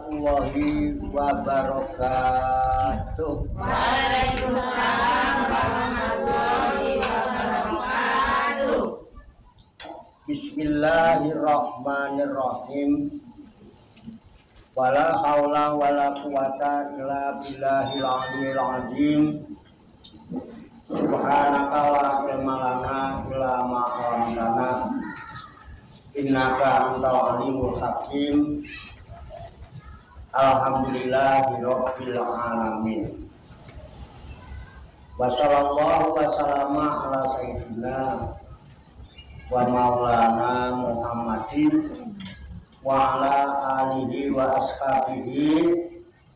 warahmatullahi wabarakatuh. Waalaikumsalam warahmatullahi wabarakatuh. Bismillahirrahmanirrahim. Wala haula wala quwata illa billahil aliyil azim. Subhanaka la ilma lana illa ma 'allamtana. Innaka antal alimul hakim. Alhamdulillahirabbil alamin. Wa sallallahu wa sallama ala sayyidina wa maulana Muhammadin wa ala alihi wa ashabihi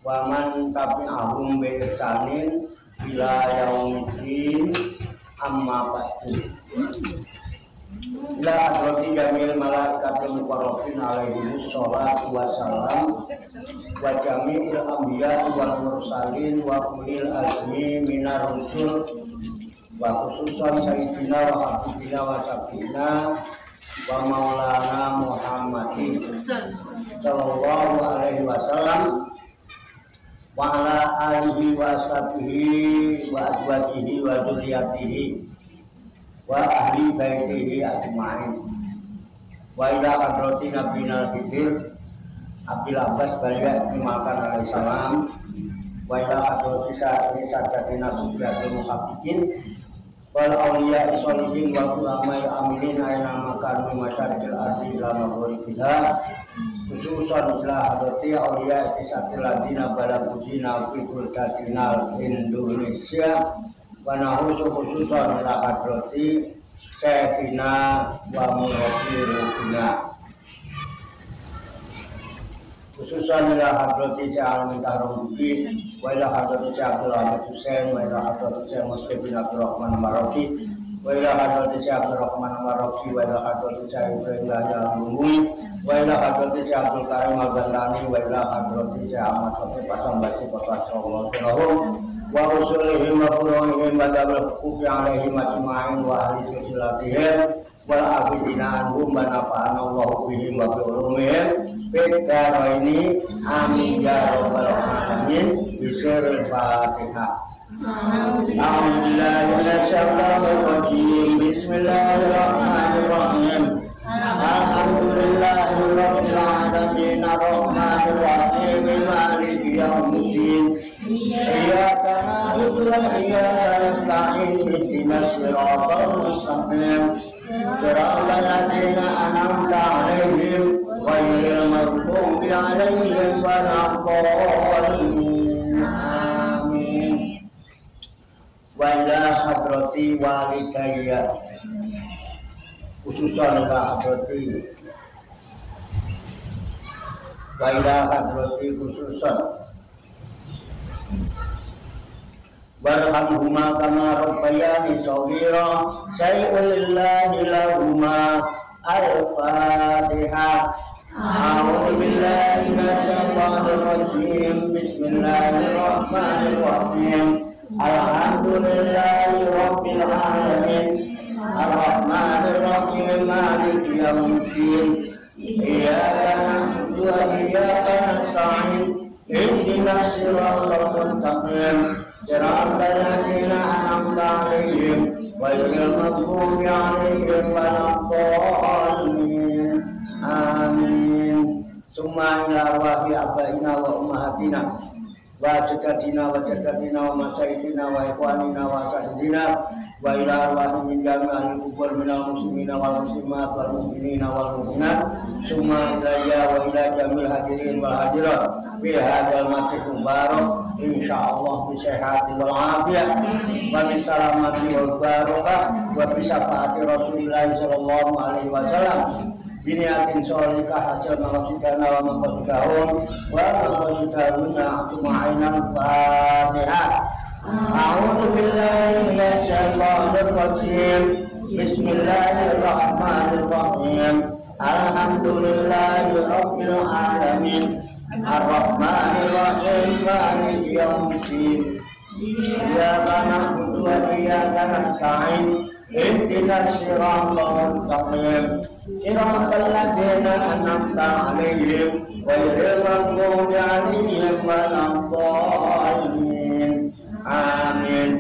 wa man tabi'ahum bi ihsanin ila yaumiddin, amma ba'du. Ila hadrati jamil malaikatil muqarrabin alaihi sholatu wassalam wa jami'il anbiya wal mursalin wa ulil azmi minar rusul wa khususan sayyidina wa habibina wa sabina wa maulana Muhammadin sallallahu alaihi wasallam wa ala alihi wa ashabihi wa azwajihi wa dzurriyyatihi wa ahli baitihi ajma'in. Wa ila hadrati nabiyina al-fidir Abil Abbas Baliyah Makan alaihi salam wa ila hadrati sadatina subiyatul muhaqqiqin wal awliya sholihin wal ulama amilin aina makan masyarikil ardi ila maghribiha, khususan ila hadrati awliya isatil ladina balagujina fi buldatina Indonesia wa nahusu khususan ila hadrati sayyidina wa murabbiina, khususan ila hadrati Syaikhul Mukarrabin wa ila hadrati Syaikhul Husain wa ila hadrati Syekh Muslim bin Abdul Rahman Maroki wa ila hadrati Syekh Abdul Rahman Maroki wa ila hadrati Syekh Ibrahim Al-Mumi wa ila hadrati Syekh Abdul Karim Al-Bandani wa ila hadrati Syekh Ahmad Khatib Pasambasi Sallallahu wa usulihim wa furu'ihim wa dabil hukuki alaihim ajma'in wa ahli jisilatihim wal abidina anhum wa nafa'ana Allahu bihim wa bi'ulumihim bidara ini amin ya rabbal alamin. Bismillahirrahmanirrahim. A'udzubillahi minasyaitonir rajim. Bismillahirrahmanirrahim. Alhamdulillahirabbil alamin arrahmanir rahim maliki yaumiddin. Iyyaka na'budu wa iyyaka nasta'in ihdinas siratal mustaqim. Siratal ladzina an'amta 'alaihim ghairil maghdubi 'alaihim waladdallin. Amin. Wa ila hadrati walidayya, khususan ila hadrati wa ila hadrati khususan warhamhuma kama rabbayani shaghira syai'un lillahi lahuma. Al-Fatihah. A'udzu billahi minasyaitonir rajim. Bismillahirrahmanirrahim. Alhamdulillahi rabbil alamin arrahmanir rahim maliki yaumiddin. Iyyaka na'budu wa iyyaka nasta'in ihdinas siratal mustaqim. Siratal ladzina an'amta 'alaihim ghairil maghdubi 'alaihim waladdallin. Amin. Summa ila wahi abaina wa ummahatina wa jaddatina wa jaddatina wa masyaykhina wa ikhwanina wa sayyidina wa ila arwahi min jami'il kubur minal muslimina wal muslimat wal mu'minina wal mu'minat. Summa ilayya wa ila jamil hadirin wal hadirat fi hadzal masjid mubarak insyaallah bi sihhati wal afiyah wa bis salamati wal barakah wa bi syafaati Rasulillah sallallahu alaihi wasallam. Biniatin sholika hajal maqasidana wa maqasidahum wa maqasidahuna ajma'inal Fatihah. A'udzu billahi minasyaitonir rajim. Bismillahirrahmanirrahim. Alhamdulillahi rabbil alamin arrahmanir rahim maliki yaumiddin. Iyyaka na'budu wa iyyaka nasta'in اهدنا الصراط المستقيم صراط الذين أنعمت عليهم غير المغضوب عليهم ولا الضالين آمين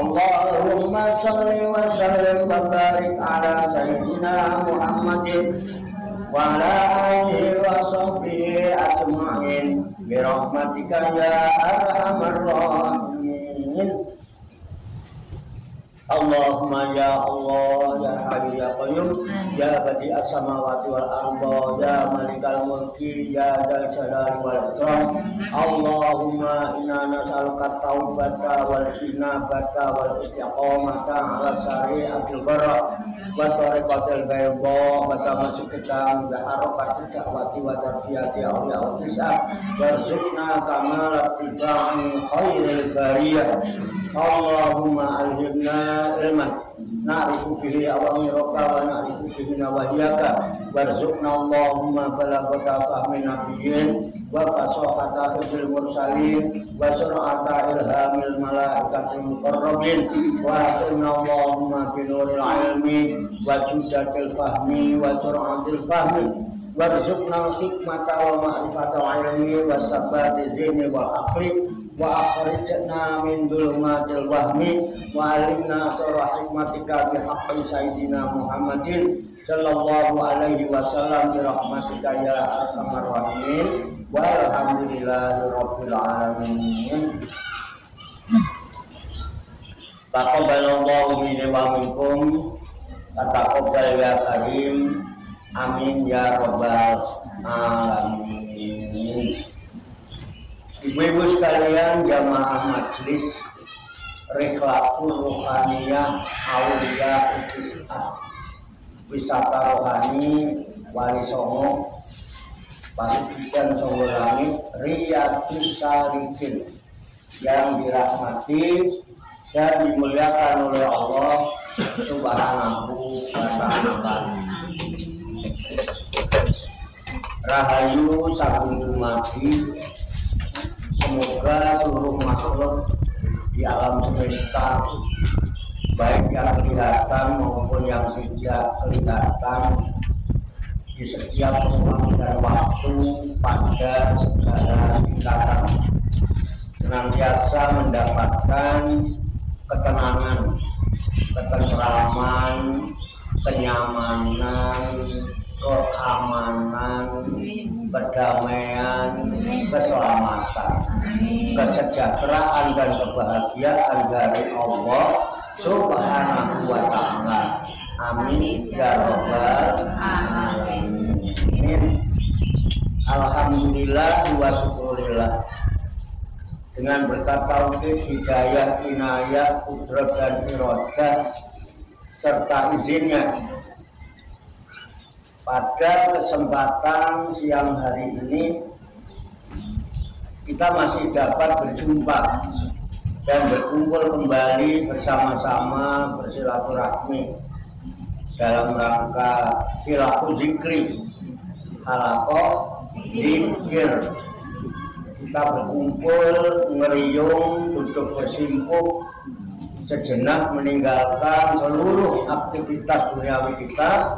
اللهم صل وسلم وبارك على سيدنا محمد وعلى آله وصحبه أجمعين برحمتك يا أرحم الراحمين Allahumma ya Allah ya Hayyu ya Qayyum ya Badi'as samawati wal arda ya Malikal mulki ya Dzal jalali wal ikram Allahumma inna nas'aluka taubata wal inabata wal istiqamata ala syari'atil barra wa tariqatil bayda wa tamassukan bi harakatil da'wati wa tarbiyati awliya wa tis'a warzuqna kamal ittiba'i khairil bariyah Allahumma alhimna ilman na'rifu bihi awamiraka wa na'rifu bihi nawahiyaka warzuqna Allahumma balaghata fahmi nabiyyin wa fasahata hifzil mursalin wa sur'ata ilhamil malaikatil muqarrabin wa atina Allahumma binuril ilmi wa judatil fahmi wa sur'atil fahmi warzuqna hikmata wa ma'rifatal ilmi wa sabati dhihni wal aqli wa akhrijna min dhulumatil wahmi wa alimna asrar hikmatika bi haqqi sayyidina Muhammadin sallallahu alaihi wasallam bi rahmatika ya arhamar rahimin walhamdulillahi rabbil alamin taqabbalallahu minna wa minkum taqabbal ya karim amin ya rabbal alamin. Ibu-ibu sekalian, jamaah majlis Rikhlatul Ruhaniyah Aulia Utis'ah wisata rohani Wali Songo Pasukian Songo Langit Riyadus Salihin yang dirahmati dan dimuliakan oleh Allah Subhanahu wa ta'ala. Rahayu sagung dumadi. Semoga seluruh makhluk di alam semesta baik yang kelihatan maupun yang tidak kelihatan di setiap ruang dan waktu pada segala tingkatan senantiasa mendapatkan ketenangan, ketentraman, kenyamanan, keamanan, perdamaian, keselamatan, kesejahteraan dan kebahagiaan dari Allah Subhanahu wa ta'ala. Amin ya rabbal alamin. Alhamdulillah wa syukurillah. Dengan berkat taufik, hidayah, inayah, qudrat dan iradah serta izinnya, pada kesempatan siang hari ini kita masih dapat berjumpa dan berkumpul kembali bersama-sama bersilaturahmi dalam rangka hilaqul zikri, halaqah zikir. Kita berkumpul, ngeriung, duduk bersimpuh sejenak, meninggalkan seluruh aktivitas duniawi kita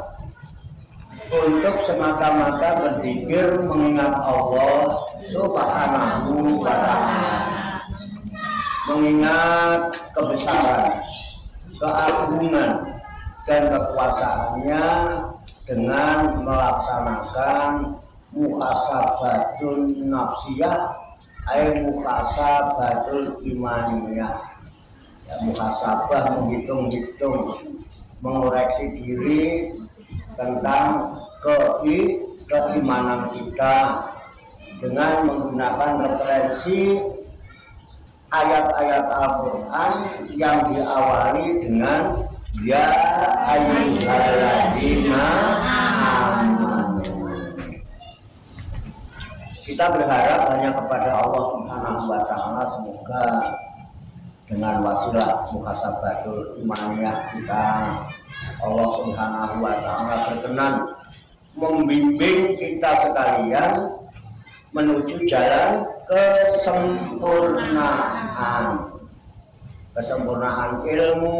untuk semata-mata berzikir mengingat Allah Subhanahu wa ta'ala, mengingat kebesaran, keagungan dan kekuasaannya dengan melaksanakan muhasabatun nafsiyah muhasabatul imaniyah. Ya, muhasabah menghitung-hitung, mengoreksi diri tentang keimanan kita dengan menggunakan referensi ayat-ayat Al-Quran yang diawali dengan ya ayyuhalladzina amanu. Kita berharap hanya kepada Allah Subhanahu wa ta'ala, semoga dengan wasilah muhasabatul imaniyah kita, Allah Subhanahu wa ta'ala berkenan membimbing kita sekalian menuju jalan kesempurnaan ilmu,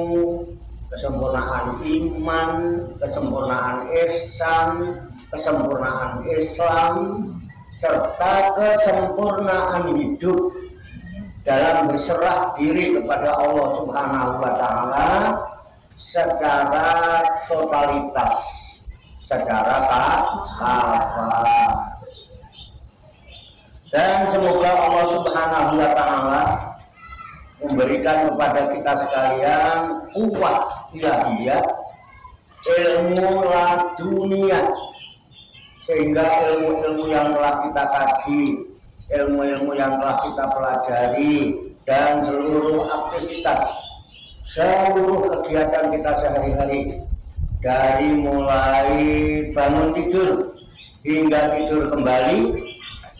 kesempurnaan iman, kesempurnaan ihsan, kesempurnaan Islam, serta kesempurnaan hidup dalam berserah diri kepada Allah Subhanahu wa Ta'ala secara totalitas, secara kafah. Dan semoga Allah Subhanahu wa Ta'ala memberikan kepada kita sekalian kuat ilahiyah, ilmu ladunia, sehingga ilmu-ilmu yang telah kita kaji, ilmu-ilmu yang telah kita pelajari, dan seluruh aktivitas, seluruh kegiatan kita sehari-hari, dari mulai bangun tidur hingga tidur kembali,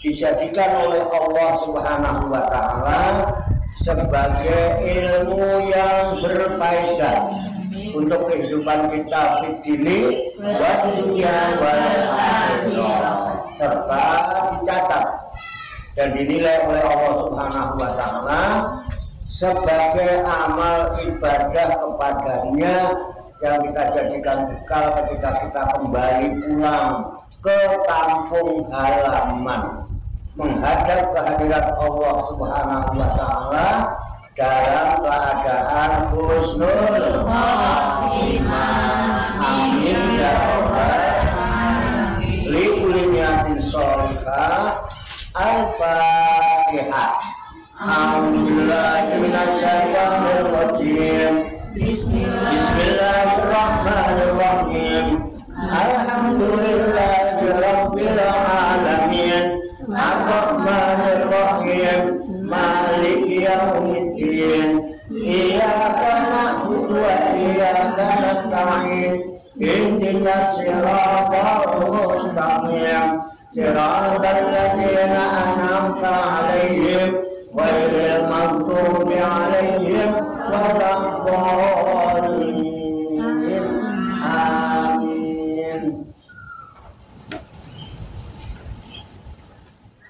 dijadikan oleh Allah Subhanahu wa Ta'ala sebagai ilmu yang berfaedah untuk kehidupan kita di sini wa dunia wal akhirah, serta dicatat dan dinilai oleh Allah Subhanahu wa Ta'ala sebagai amal ibadah kepadanya yang kita jadikan bekal ketika kita kembali pulang ke kampung halaman, menghadap kehadirat Allah Subhanahu wa Ta'ala dalam keadaan husnul khatimah. Amin ya rabbal alamin. Li kulli niyatin sholihah. Al-Fatihah. A'udzubillahi minasyaitonir rajim. Bismillahirrahmanirrahim. Alhamdulillahi rabbil alamin. Ar-Rahmanir Rahim. Maliki yaumiddin. Iyyaka na'budu wa iyyaka nasta'in. Ihdinas siratal mustaqim. Siratal ladzina an'amta 'alaihim ghairil maghdubi 'alaihim waladdallin. Amin.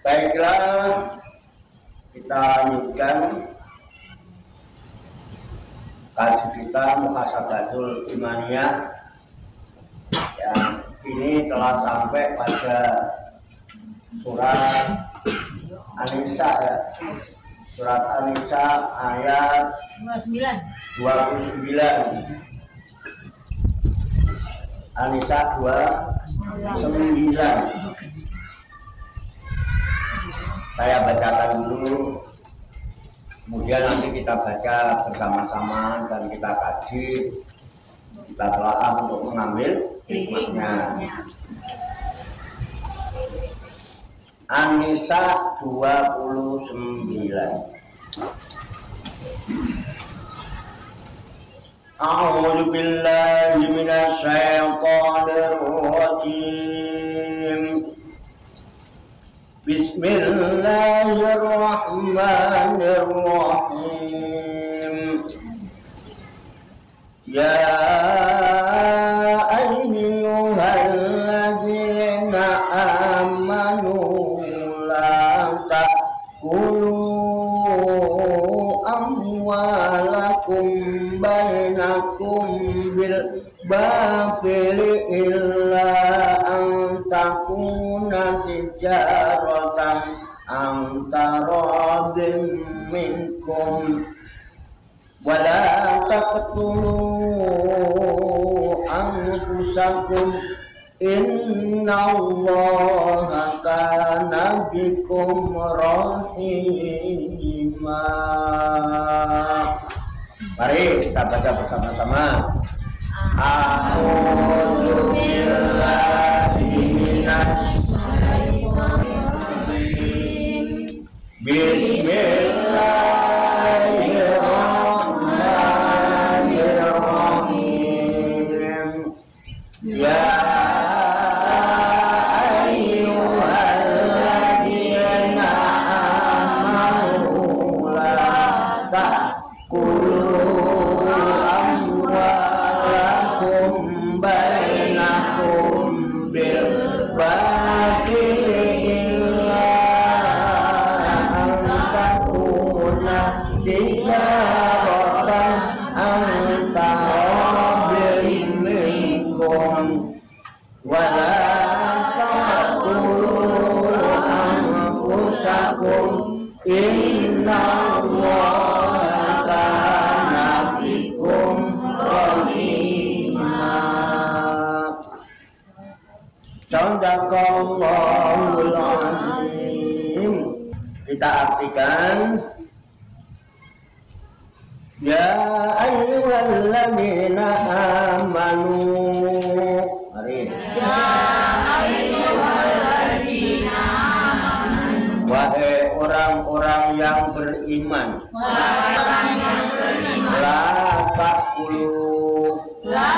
Baiklah, kita lanjutkan kaji kita Muhasabatul Imaniyah yang ini telah sampai pada surat An-Nisa ya. Surat An-Nisa ayat 29. An-Nisa 29. Saya bacakan dulu, kemudian nanti kita baca bersama-sama dan kita kaji, kita telah untuk mengambil hikmahnya. An-Nisa 29. A'udzu billahi minasy syaithanir rajim. Bismillahirrahmanirrahim. Ya ayyuhalladzina amanu la ta'kulu amwalakum bainakum bil batili illa an takuna tijaratan an taradin minkum wala taqtulu anfusakum innallaha kana bikum rahima. Mari kita baca bersama-sama. A'udzu billahi minasy syaithanir rajim. Bismillahirrahmanirrahim. Ya ayyuhalladzina amanu la ta'kulu amwalakum bainakum bil batili illa an takuna Sadaqallahul azim. Kita artikan, ya ayyuhalladzina amanu. Mari. Ya ayyuhalladzina amanu. Wahai orang-orang yang beriman. Wahai orang yang beriman. La ta'kulu. La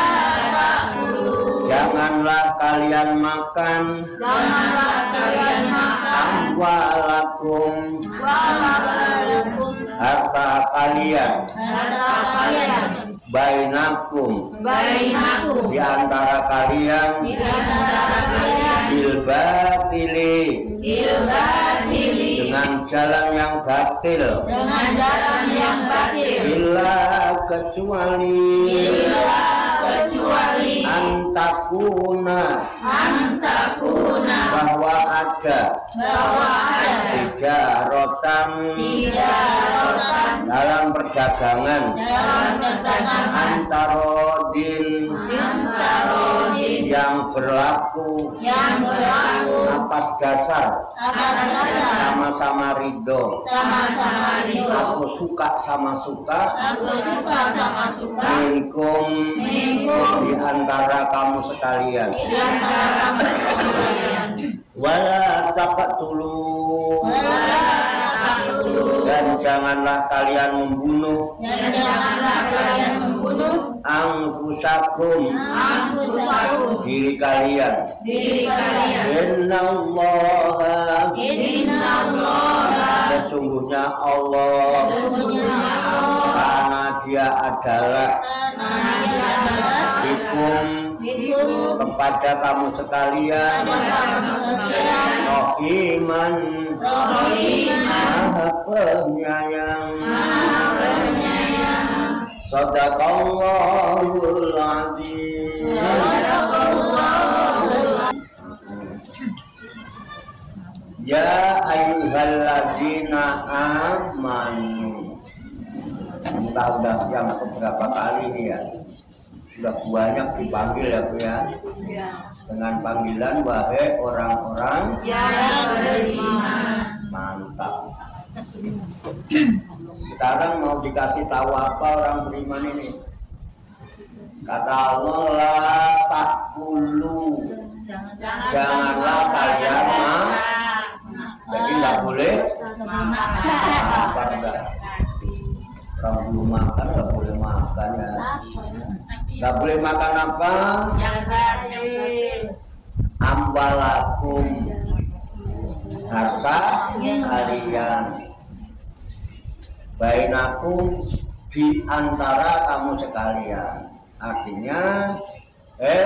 ta'kulu. Janganlah kalian makan. Janganlah kalian makan. Amwalakum. Walakum. Harta kalian. Harta kalian. Bainakum. Bainakum. Di antara kalian. Di antara kalian. Bil batili. Bil batili. Dengan jalan yang batil. Dengan jalan yang batil. Illa kecuali. Illa kecuali. Antakuna. Antakuna. Bahwa ada. Bahwa ada. Tijarotan. Tijarotan. Dalam perdagangan. Dalam perdagangan. Antarodin. Antarodin. Yang berlaku. Yang berlaku. Atas dasar. Atas dasar. Sama-sama ridho. Sama-sama ridho. Aku suka sama suka. Aku suka sama suka. Minkum. Di antara kamu sekalian. Di antara kamu sekalian. Wala taqtulu. Dan janganlah kalian membunuh. Dan janganlah kalian membunuh. Anfusakum. Anfusakum. Diri kalian. Diri kalian. Innallaha. Innallaha. Sesungguhnya Allah. Sesungguhnya Allah. Karena dia adalah. Bikum. Kepada kamu sekalian. Rohiman. Maha penyayang. Sadaqallahul azim. Ya ayyuhalladzina amanu. Entah udah yang beberapa kali nih ya. Sudah banyak dipanggil ya Bu ya. Dengan panggilan wahai orang-orang yang beriman. Mantap. Sekarang mau dikasih tahu apa orang beriman ini? Kata Allah, la ta'kulu. Janganlah kalian makan. Jadi nggak boleh makan. Kalau belum makan nggak boleh makan ya. Nggak boleh makan apa? Yang batil. Amwalakum. Harta kalian. Bainakum, di antara kamu sekalian. Artinya,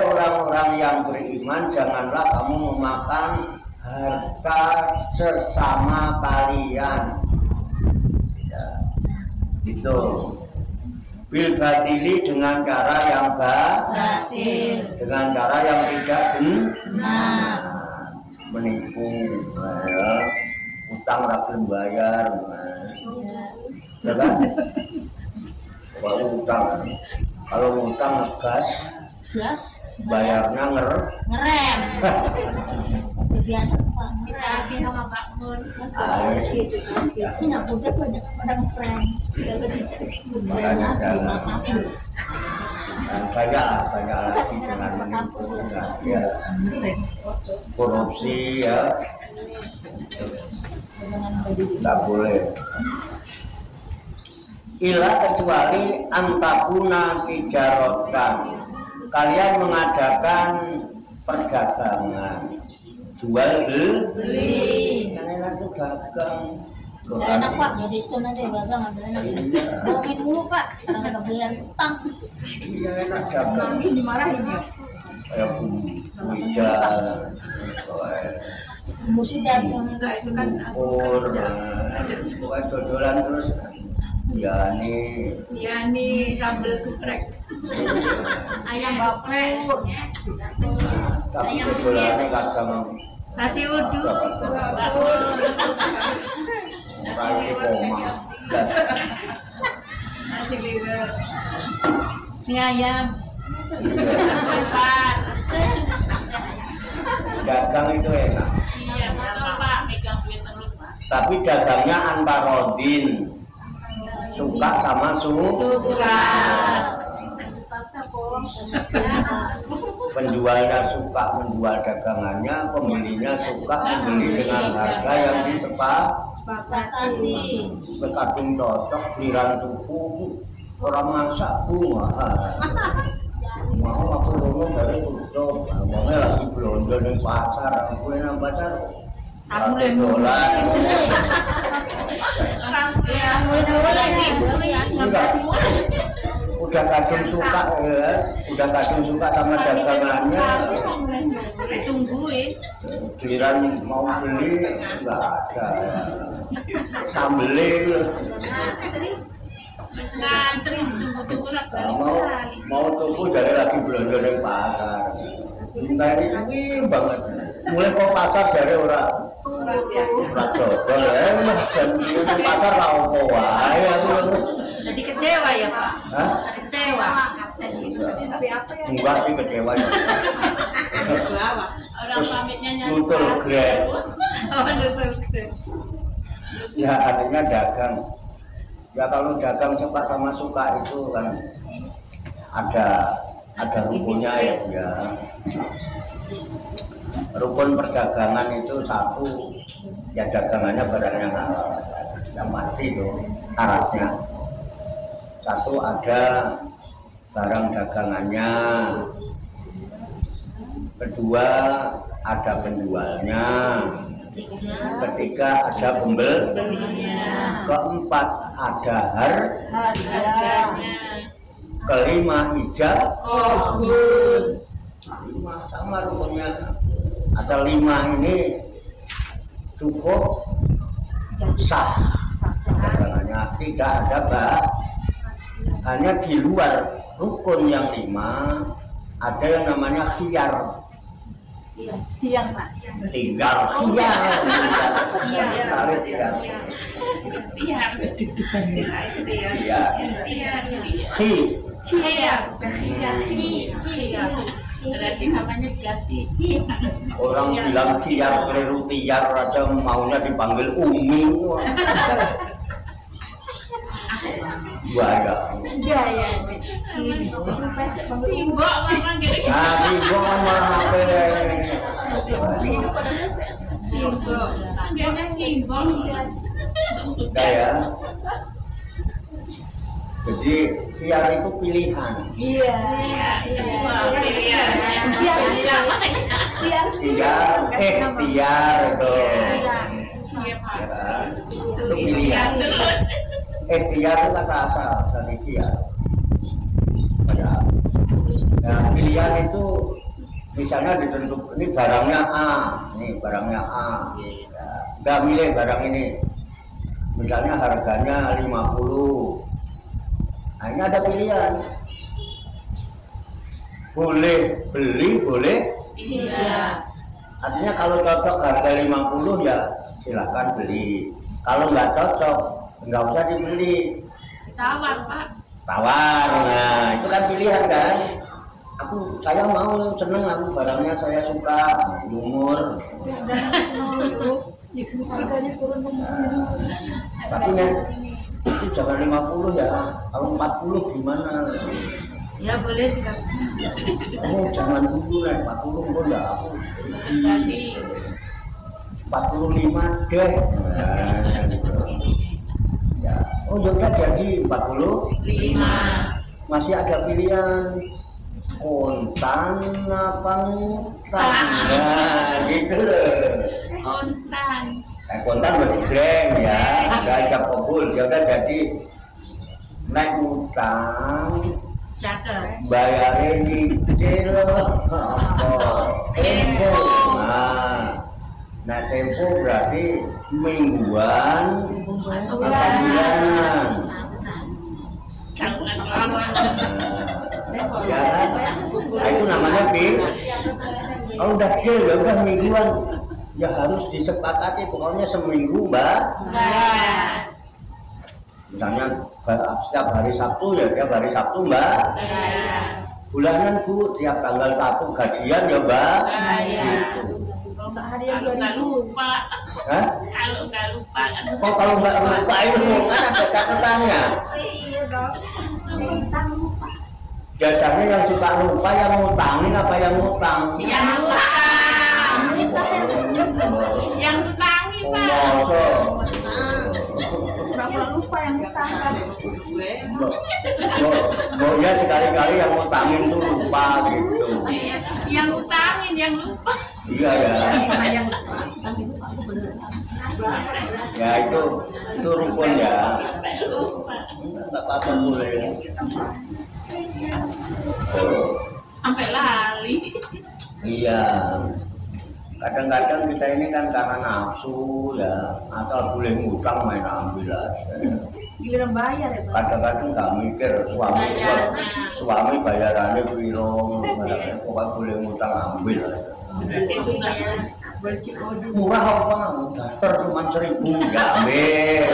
orang-orang yang beriman, janganlah kamu memakan harta sesama kalian. Ya, gitu. Bil batili, dengan cara yang batil, dengan cara yang tidak benar, menipu, ya. Utang rakyat bayar, ya kan? Kalau utang, ngegas, bayarnya ngerem. Biasa Pak. Berarti sama Pak Mun. Ini nggak mudah banyak pada ngerem. Makanya banyak lagi dengan menipu, ya, korupsi ya, nggak boleh. Ila kecuali antakuna tijarotan, kalian mengadakan perdagangan, jual beli. Yang enak tuh dagang. Nggak enak Pak, jadi itu nanti gagal nggak enak. Ngomongin dulu Pak, karena nggak bayar utang. Iya enak dagang. Dimarahin ya. Kayak hujan, Musim datang. Enggak, itu kan aku pur, kerja. pokoknya dodolan terus. Ya nih sambal geprek. Ayam geprek. tapi dodolannya kadang Nasi uduk. nasi koma. Nasi liwet. Mie ayam. dagang itu enak. Iya, betul Pak, megang duit terus Pak. Tapi dagangnya antarodin, suka sama Suka. penjualnya suka menjual dagangannya, pembelinya suka membeli dengan harga yang disepakati. Kadung cocok liran tuku orang masak mahal. Mau aku ngomong dari tutup, ngomongnya lagi belanja di pasar, aku yang pacar. Dolar. Udah kadung suka ya, udah kadung suka sama dagangannya. Ditungguin. Giliran mau beli nggak ada. Sambelnya Ngantri tunggu-tunggu lah balik. mau tuku dari lagi belanja di pasar. Minta ini sih banget. Mulai kok pasar dari orang dodol ya, jam di pasar lah opo wae. Jadi kecewa ya Pak? Hah? Kecewa. Enggak sih kecewa ya. Orang pamitnya nyari nutul grab. Oh, nutul grab. Ya artinya dagang. Ya kalau dagang suka sama suka itu kan ada rukunnya ya. Rukun perdagangan itu satu, ya dagangannya barangnya halal, yang mati itu syaratnya. Satu ada barang dagangannya, kedua ada penjualnya, ketiga ada pembelinya, keempat ada harganya, kelima ijab kabul. Lima sama rukunnya. Ada 5 ini cukup sah dagangannya, tidak ada Mbak. Hanya di luar rukun yang 5 ada yang namanya khiyar. Siang Pak. Tinggal khiyar. Berarti namanya ganti. Orang bilang khiyar keliru tiyar aja maunya dipanggil Umi. Bahaya. Gaya. Simbok manggil. Ah, simbok manggil. Simbok. Manggilnya simbok. Gaya. Jadi khiyar itu pilihan. Iya. Pilihan. Ikhtiar itu. Itu pilihan. Ikhtiar itu kata asal dari khiyar. Nah, pilihan itu misalnya ditentukan ini barangnya A, nih barangnya A. Nggak milih barang ini. Misalnya harganya 50. Nah, ini ada pilihan. Boleh beli, boleh Iya. Artinya kalau cocok harga 50 ya silakan beli. Kalau nggak cocok nggak usah dibeli. Tawar Pak. Tawar. Nah itu kan pilihan kan. Saya mau seneng aku barangnya saya suka umur. Tapi ya itu jangan 50 ya. Kalau 40 gimana? Ya boleh sih Kak. Oh jangan dulu lah 40 kok ya aku. Jadi 45 deh. Ya. Oh yaudah jadi 45. Masih ada pilihan kontan apa ngutang. Nah gitu loh. kontan. Kontan berarti jreng ya. Nggak ajak kabul. Ya udah jadi naik ngutang. Caket. Bayarin nyicil tempo. Nah tempo berarti mingguan atau bulanan. Ya kan? Nah, itu namanya kalau udah deal ya udah mingguan ya harus disepakati pokoknya seminggu Mbak. Misalnya setiap hari Sabtu ya tiap hari Sabtu Mbak. Bulanan Bu tiap tanggal 1 gajian ya Mbak. Gitu. hadiah Kalau nggak 2000. lupa, Hah? kalau nggak lupa kan. Kok kalau nggak lupa itu kan ada catatannya. Iya dong. Kita lupa. Biasanya yang suka lupa yang ngutangin apa yang ngutang? Yang utang, yang utangi Oh, Pak. masa? Pura-pura lupa yang kita kan. Mau ya sekali-kali yang ngutangin tuh lupa gitu. Yang utangin, yang lupa. Iya ya. Yang lupa. Ya itu rukun ya. Sampai lupa. Nggak apa-apa boleh. Sampai lali. Iya. Kadang-kadang kita ini kan karena nafsu ya, asal boleh ngutang main ambil aja. Giliran bayar ya, Pak. Kadang-kadang nggak mikir suami bayarannya piro, pokoknya boleh ngutang ambil aja. Itu bayar. Murah apa? Daftar cuma 1.000 ya ambil.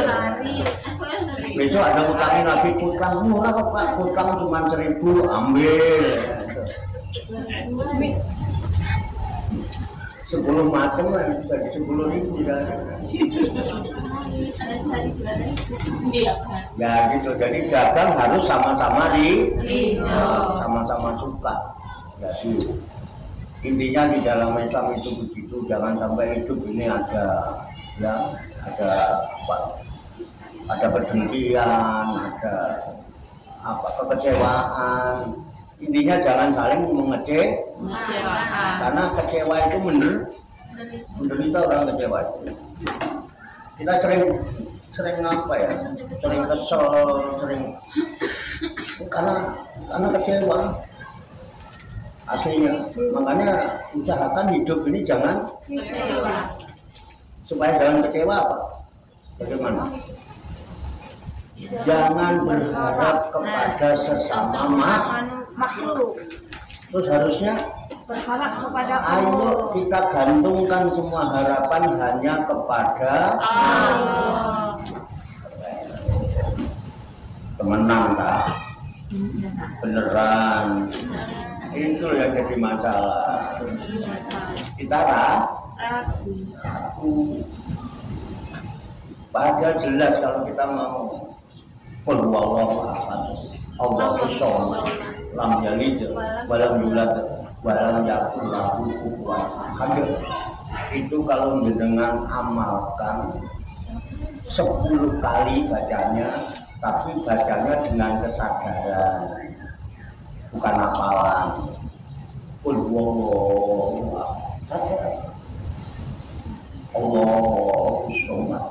Besok ada ngutangin lagi utang murah apa? Utang cuma 1.000 ambil. 10 macam kan bisa di 10.000 kan. Iya. Ya gitu. Jadi dagang harus sama-sama sama-sama suka. Jadi intinya di dalam Islam itu begitu. Jangan sampai hidup ini ada ada pendengkian, ada kekecewaan. Intinya jangan saling Mengecewakan. karena kecewa itu menderita orang kecewa itu. Kita sering apa ya? Sering kesel, karena kecewa. Aslinya. Makanya usahakan hidup ini jangan Kecewa. supaya jangan kecewa apa? Bagaimana? Jangan berharap kepada sesama makhluk. Terus harusnya Berharap kepada ayo Allah. kita gantungkan semua harapan hanya kepada Allah. temenan tak? Beneran. Itu yang jadi masalah. Kita ragu. Padahal jelas kalau kita mau qul huwallahu ahad. Allahu samad. Lam yalid walam yulad walam yakul lahu kufuwan ahad. Itu kalau dengan amalkan 10 kali bacanya, tapi bacanya dengan kesadaran, bukan hafalan. Qul huwallahu ahad. Allahu samad.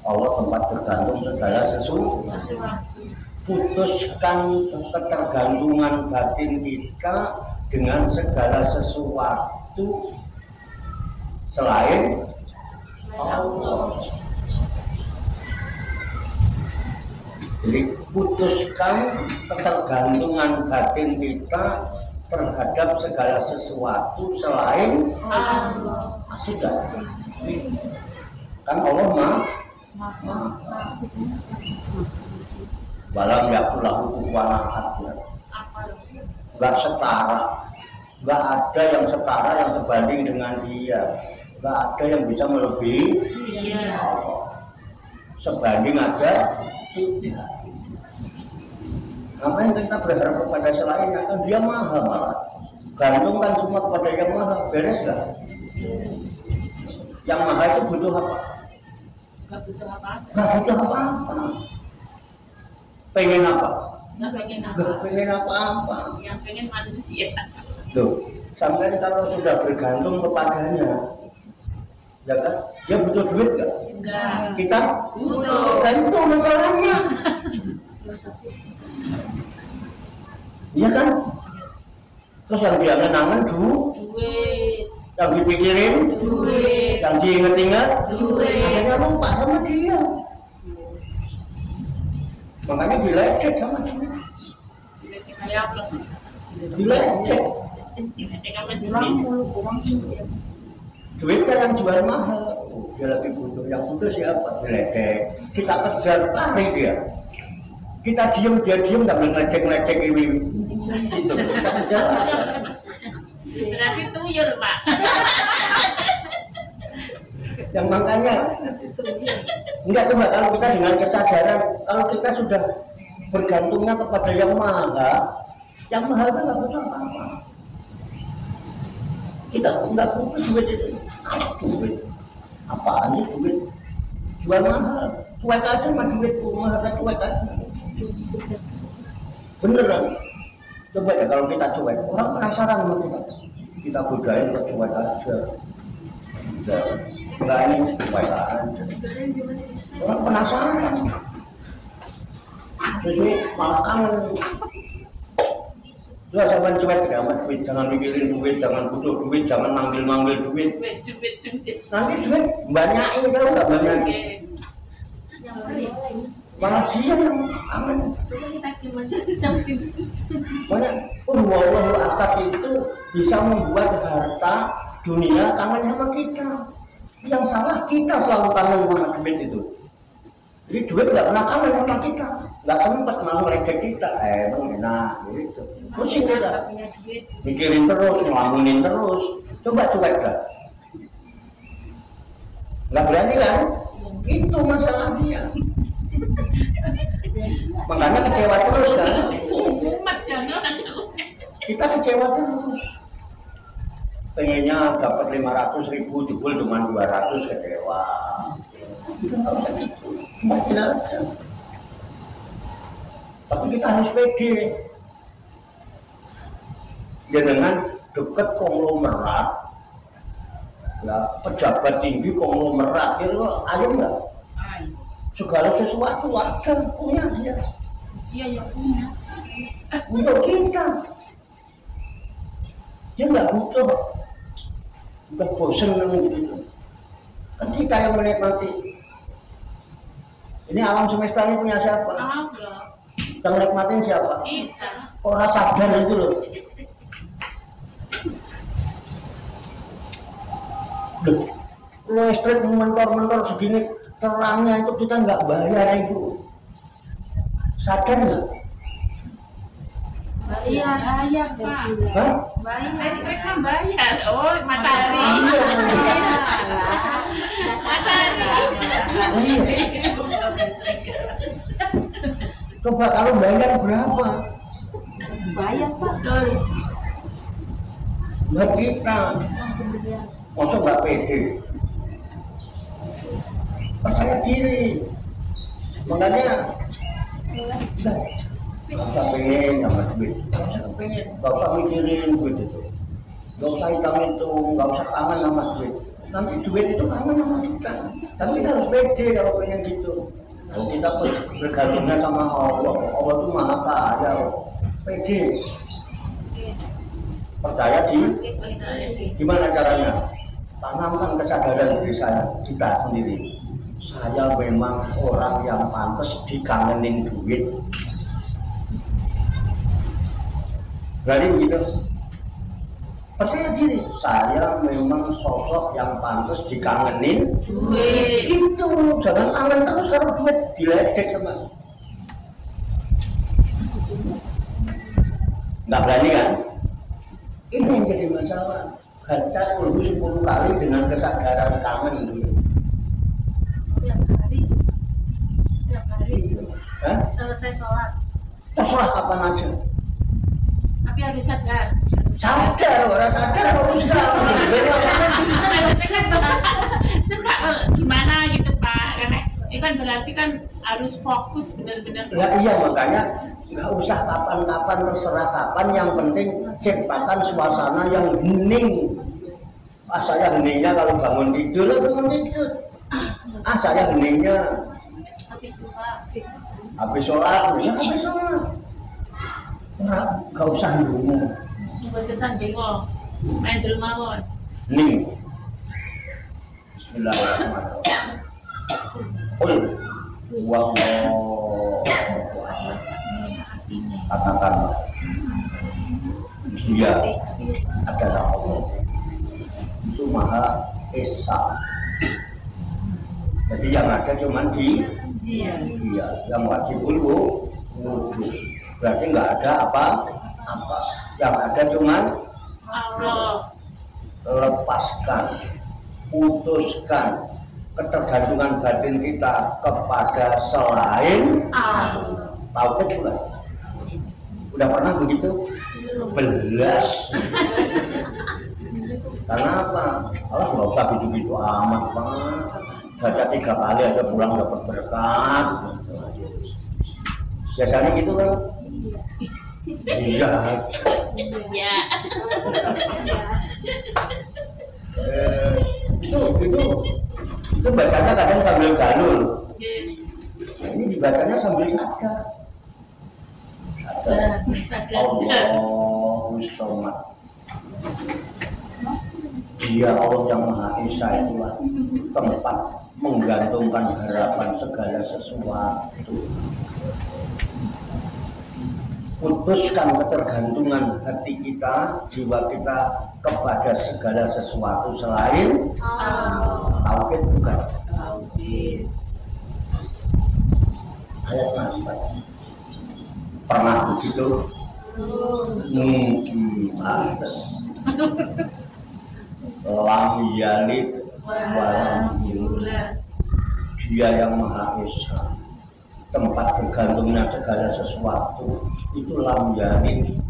Allah tempat bergantung segala sesuatu. Putuskan ketergantungan batin kita dengan segala sesuatu selain Allah. Jadi putuskan ketergantungan batin kita terhadap segala sesuatu selain Allah. Asik kan? Kan Allah mah walam yakul lahu kufuwan ahad. Enggak setara, enggak ada yang setara yang sebanding dengan dia, enggak ada yang bisa melebihi Allah. Sebanding aja tidak. Ngapain kita berharap kepada selainnya? Kan dia maha malah. Gantungkan semua kepada yang maha, beres gak? Yang maha itu butuh apa? Gak butuh apa-apa. Gak butuh apa-apa. Pengen apa? Gak pengen Gak apa. pengen apa-apa. Yang pengen manusia. Tuh, sampai kalau sudah bergantung kepadanya, ya kan? Dia butuh duit gak? Enggak. Kita Butuh. dan itu masalahnya. Iya kan? Terus yang dia kenangan Duit. yang dipikirin, Duit. yang diinget-inget, Duit. akhirnya lupa sama dia. Makanya dilecek sama dia. Duit kayak apa? Dilecek. Dilecek sama Bilang duit. mulu uang sendiri. Duit kan yang jual mahal. Oh, dia lagi butuh. Yang butuh siapa? Dilecek. Kita kejar tarik dia. Kita diem, dia diem, nggak melecek-lecek ini. Itu kita kejar. Berarti tuyul, Pak. Yang makanya enggak coba kalau kita dengan kesadaran, kalau kita sudah bergantungnya kepada yang maha itu nggak butuh apa-apa. Kita nggak butuh duit itu. Duit apaan ini duit? Jual mahal, cuek aja mah duit, mahal cuek aja. Beneran. Coba ya kalau kita cuek, orang penasaran sama kita. Kita godain kok cuek aja. Enggak ini cuek aja. Orang penasaran. Terus ini malah kangen. Coba jangan cuek sama duit, jangan mikirin duit, jangan butuh duit, jangan manggil duit. Nanti duit banyakin tahu nggak banyak. Malah dia yang aman. Banyak wallahu akad itu bisa membuat harta dunia kangen sama kita. Yang salah kita selalu kangen sama duit itu. Jadi duit nggak pernah kangen sama kita, nggak sempat malah meledek kita. Emang enak gitu. Pusing kita, mikirin terus, ngelamunin terus. Coba cuek dah. Nggak berani kan? Itu masalahnya. Makanya kecewa terus kan? Kita kecewa terus. Pengennya dapat 500.000 jebol cuma 200 kecewa. Makin aja. Tapi kita harus pede. Ya dengan dekat konglomerat, ya pejabat tinggi konglomerat, itu ayo enggak? Segala sesuatu ada punya dia. Iya ya punya. Untuk kita, dia nggak butuh, udah bosan gitu. Kan kita yang menikmati. Ini alam semesta ini punya siapa? Allah. Yang menikmatin siapa? Kita. Orang sadar itu loh. Listrik mentor segini terangnya itu kita nggak bayar itu. Sadar nggak? Bayar Pak. Hah? Bayar. Listrik kan bayar. Oh matahari. Matahari. Coba kalau bayar berapa? Bayar Pak. Betul. Buat kita. Masa nggak pede? Percaya diri. Makanya nggak usah pengen sama duit, nggak usah mikirin duit itu, nggak usah hitung, nggak usah kangen sama duit. Nanti duit itu kangen sama kita. Tapi kita harus pede kalau pengen gitu. Kalau kita bergantungnya sama Allah, Allah itu maha kaya, pede. Percaya gimana caranya? Tanamkan kesadaran diri kita sendiri. Saya memang orang yang pantas dikangenin duit. Berarti begitu. Percaya diri, saya memang sosok yang pantas dikangenin Duit. itu. Jangan kangen terus kalau duit diledek sama. Nggak berani kan? Ini yang jadi masalah. Baca dulu 10 kali dengan kesadaran kangen dulu. Setiap hari. Hah? Selesai sholat. Terserah kapan aja. Tapi harus sadar. Sadar, orang sadar nggak usah. Tapi kan suka gimana gitu Pak. Karena itu kan berarti kan harus fokus benar-benar. Ya iya makanya nggak usah kapan-kapan, terserah kapan. Yang penting ciptakan suasana yang hening. Saya heningnya kalau bangun tidur. Saya heningnya Habis duha. habis sholat. Nggak usah dulu. Buat kesan bengong. Main di rumah mon. Hening. Bismillahirrahmanirrahim. Qul huwallahu ahad. Katakan dia adalah Allah. Itu Maha Esa. Jadi yang ada cuma dia, yang wajibul wujud. Berarti nggak ada apa-apa. Yang ada cuma Allah. lepaskan, putuskan, ketergantungan batin kita kepada selain Allah. Tauhid bukan? Udah pernah begitu? Belas. Karena apa? Allah nggak usah gitu-gitu amat, Pak. Baca 3 kali aja pulang dapat berkat. Biasanya gitu kan? Iya. Ya. Itu bacanya kadang sambil galul. Nah, ini dibacanya sambil sadar. Allahu Samad. Dia Allah yang Maha Esa, itulah tempat menggantungkan harapan segala sesuatu. Putuskan ketergantungan hati kita, jiwa kita kepada segala sesuatu selain tauhid bukan. Ayat apa? Pernah begitu? Lam yalid walam yulad. Dia yang Maha Esa, tempat bergantungnya segala sesuatu. Itu lam yalid,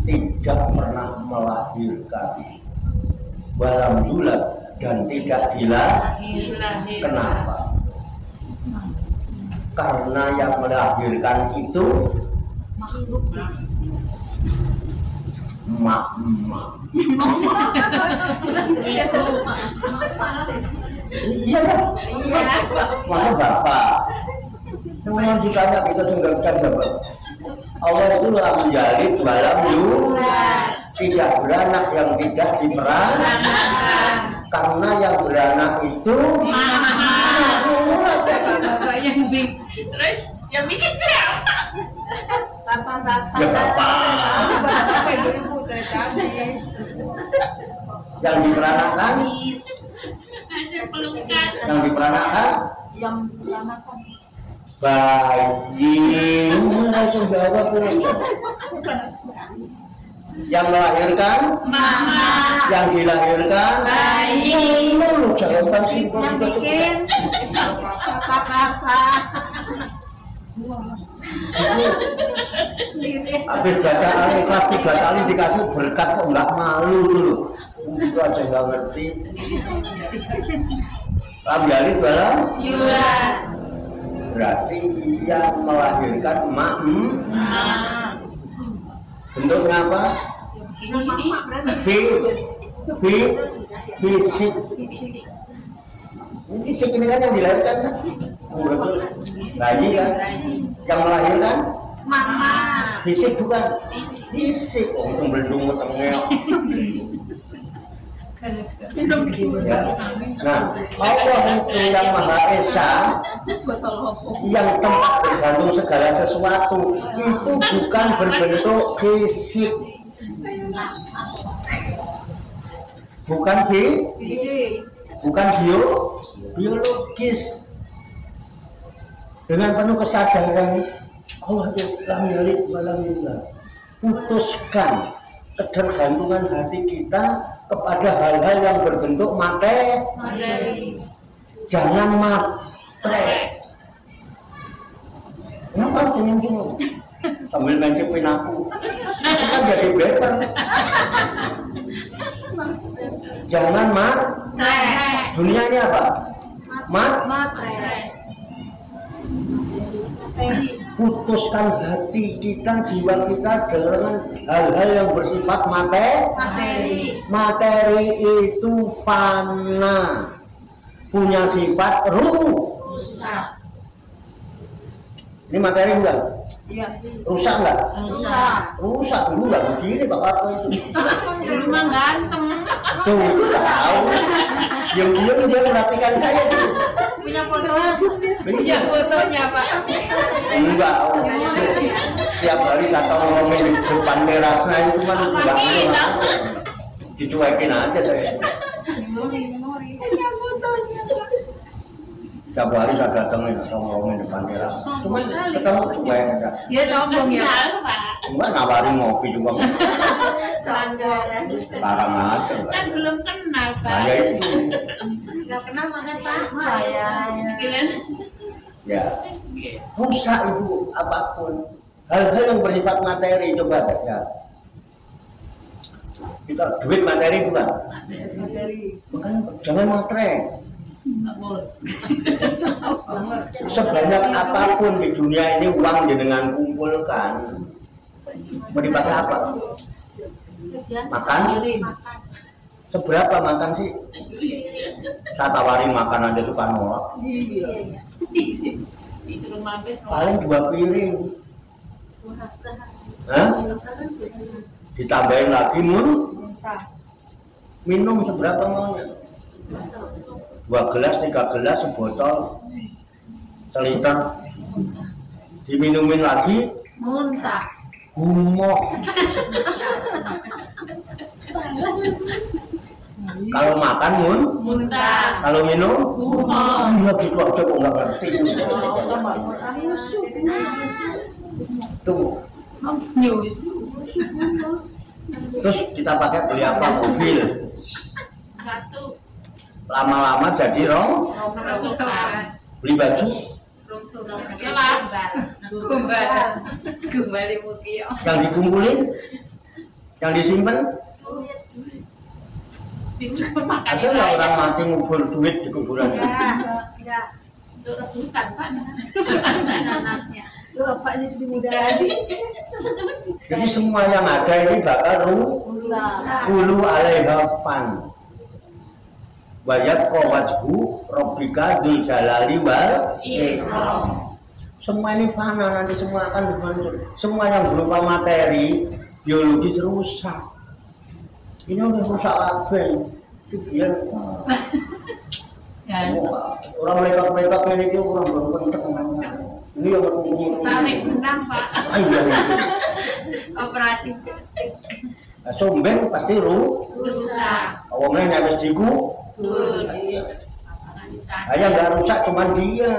tidak pernah melahirkan, walam yulad, dan tidak dilahirkan. Kenapa? Karena yang melahirkan itu mak-mak. Iya kan? Masa bapak? Semua ditanya kita juga bisa jawab. Allah itu lam yalid walam yulad, tidak beranak yang tidak diperanakan. Karena yang beranak itu Terus yang bikin siapa? ya bapak. Yang diperanakan, yang diperanakan, bayi. Langsung jawab. Yang melahirkan, mama. Yang dilahirkan, bayi. Jawaban simpel. Yang bikin kakak. Habis baca Al-Ikhlas 3 kali dikasih berkat kok nggak malu dulu. Itu aja nggak ngerti. Lam yalid walam yulad. Berarti yang melahirkan mak. Bentuknya apa? Fisik. Fisik ini kan yang dilahirkan kan? Bayi kan? Yang melahirkan? Mama. Fisik bukan? Fisik. Oh, itu belum ketengel. Ya. Nah, Allah itu yang Maha Esa, yang tempat bergantung segala sesuatu, itu bukan berbentuk fisik, bukan bukan biologis. Dengan penuh kesadaran Allah itu lam yalid walam yulad. Putuskan ketergantungan hati kita kepada hal-hal yang berbentuk materi. Jangan matre. Kenapa senyum-senyum? Sambil mencipin aku. Itu kan jadi better. Jangan matre. Dunia ini apa? Matre. Putuskan hati kita, jiwa kita dengan hal-hal yang bersifat materi. Materi itu fana, punya sifat rusak. Ini materi bukan? Iya. Rusak nggak? Rusak dulu nggak begini Pak Warto itu. Dulu mah ganteng. Tuh tahu. Diam-diam dia perhatikan saya tuh. Punya fotonya Pak. Enggak. Tiap hari saya ngomongin di depan terasnya itu kan enggak dicuekin aja saya. Memori. Punya fotonya Pak. Tiap hari saya datangin ngomongin depan teras. Cuma ketemu cuek aja. Dia sombong ya Pak. Enggak nawarin ngopi juga. Selanggaran. Larang aja. Kan belum kenal Pak. Saya itu Nggak kenal makan Pak. Saya. Kalian Ya, rusak ibu apapun. Hal-hal yang bersifat materi coba ya. Kita duit materi bukan? Materi. Makanya jangan matre. nggak boleh. Sebanyak apapun di dunia ini uang jenengan kumpulkan, mau dipakai apa? Makan? Seberapa makan sih? Saya tawarin makan aja suka nolak. Disuruh mampir Paling 2 piring. Hah? Ditambahin lagi minum seberapa maunya? 2 gelas, 3 gelas, sebotol, seliter. Diminumin lagi, muntah. gumoh. Kalau makan Muntah. kalau minum Gumoh. ya gitu aja kok nggak ngerti. Tuh. Nyusu. Terus kita pakai beli apa? Mobil. Satu. Lama-lama jadi Rasukan. beli baju Kembali mukio. yang dikumpulin, yang disimpan. Makan Ada nggak orang mati ngubur duit di kuburan? Enggak. Itu rebutan Pak. Lu bapaknya sedih muda lagi. Jadi semua yang ada ini bakal Rusak. Kulu alaiha fan. Wajat wajhu Rabbika dzul jalali wal ikram. Semua ini fana, nanti semua akan bermanfaat. Semua yang berupa materi biologis rusak. Ini udah rusak kabeh. Itu biar orang mereka ini orang baru kenceng. Ini yang Tarik benang Pak. Iya. Operasi plastik. Sombeng pasti Rusak. awalnya nyampe siku. Hanya nggak rusak cuman dia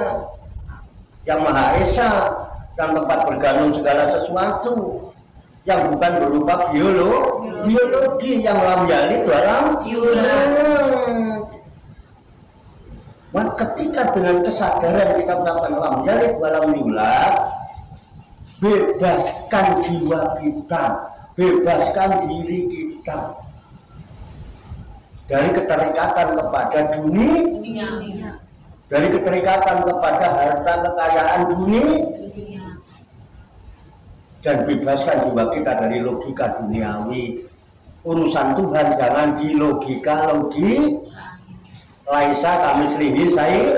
yang Maha Esa, yang tempat bergantung segala sesuatu, yang bukan berupa biologi yang lam yalid walam yulad. Ketika dengan kesadaran kita melakukan lam yalid walam yulad, bebaskan jiwa kita, bebaskan diri kita dari keterikatan kepada dunia, dari keterikatan kepada harta kekayaan dunia, dan bebaskan jiwa kita dari logika duniawi. Urusan Tuhan jangan di logika-logi. Laisa kamislihi syai'.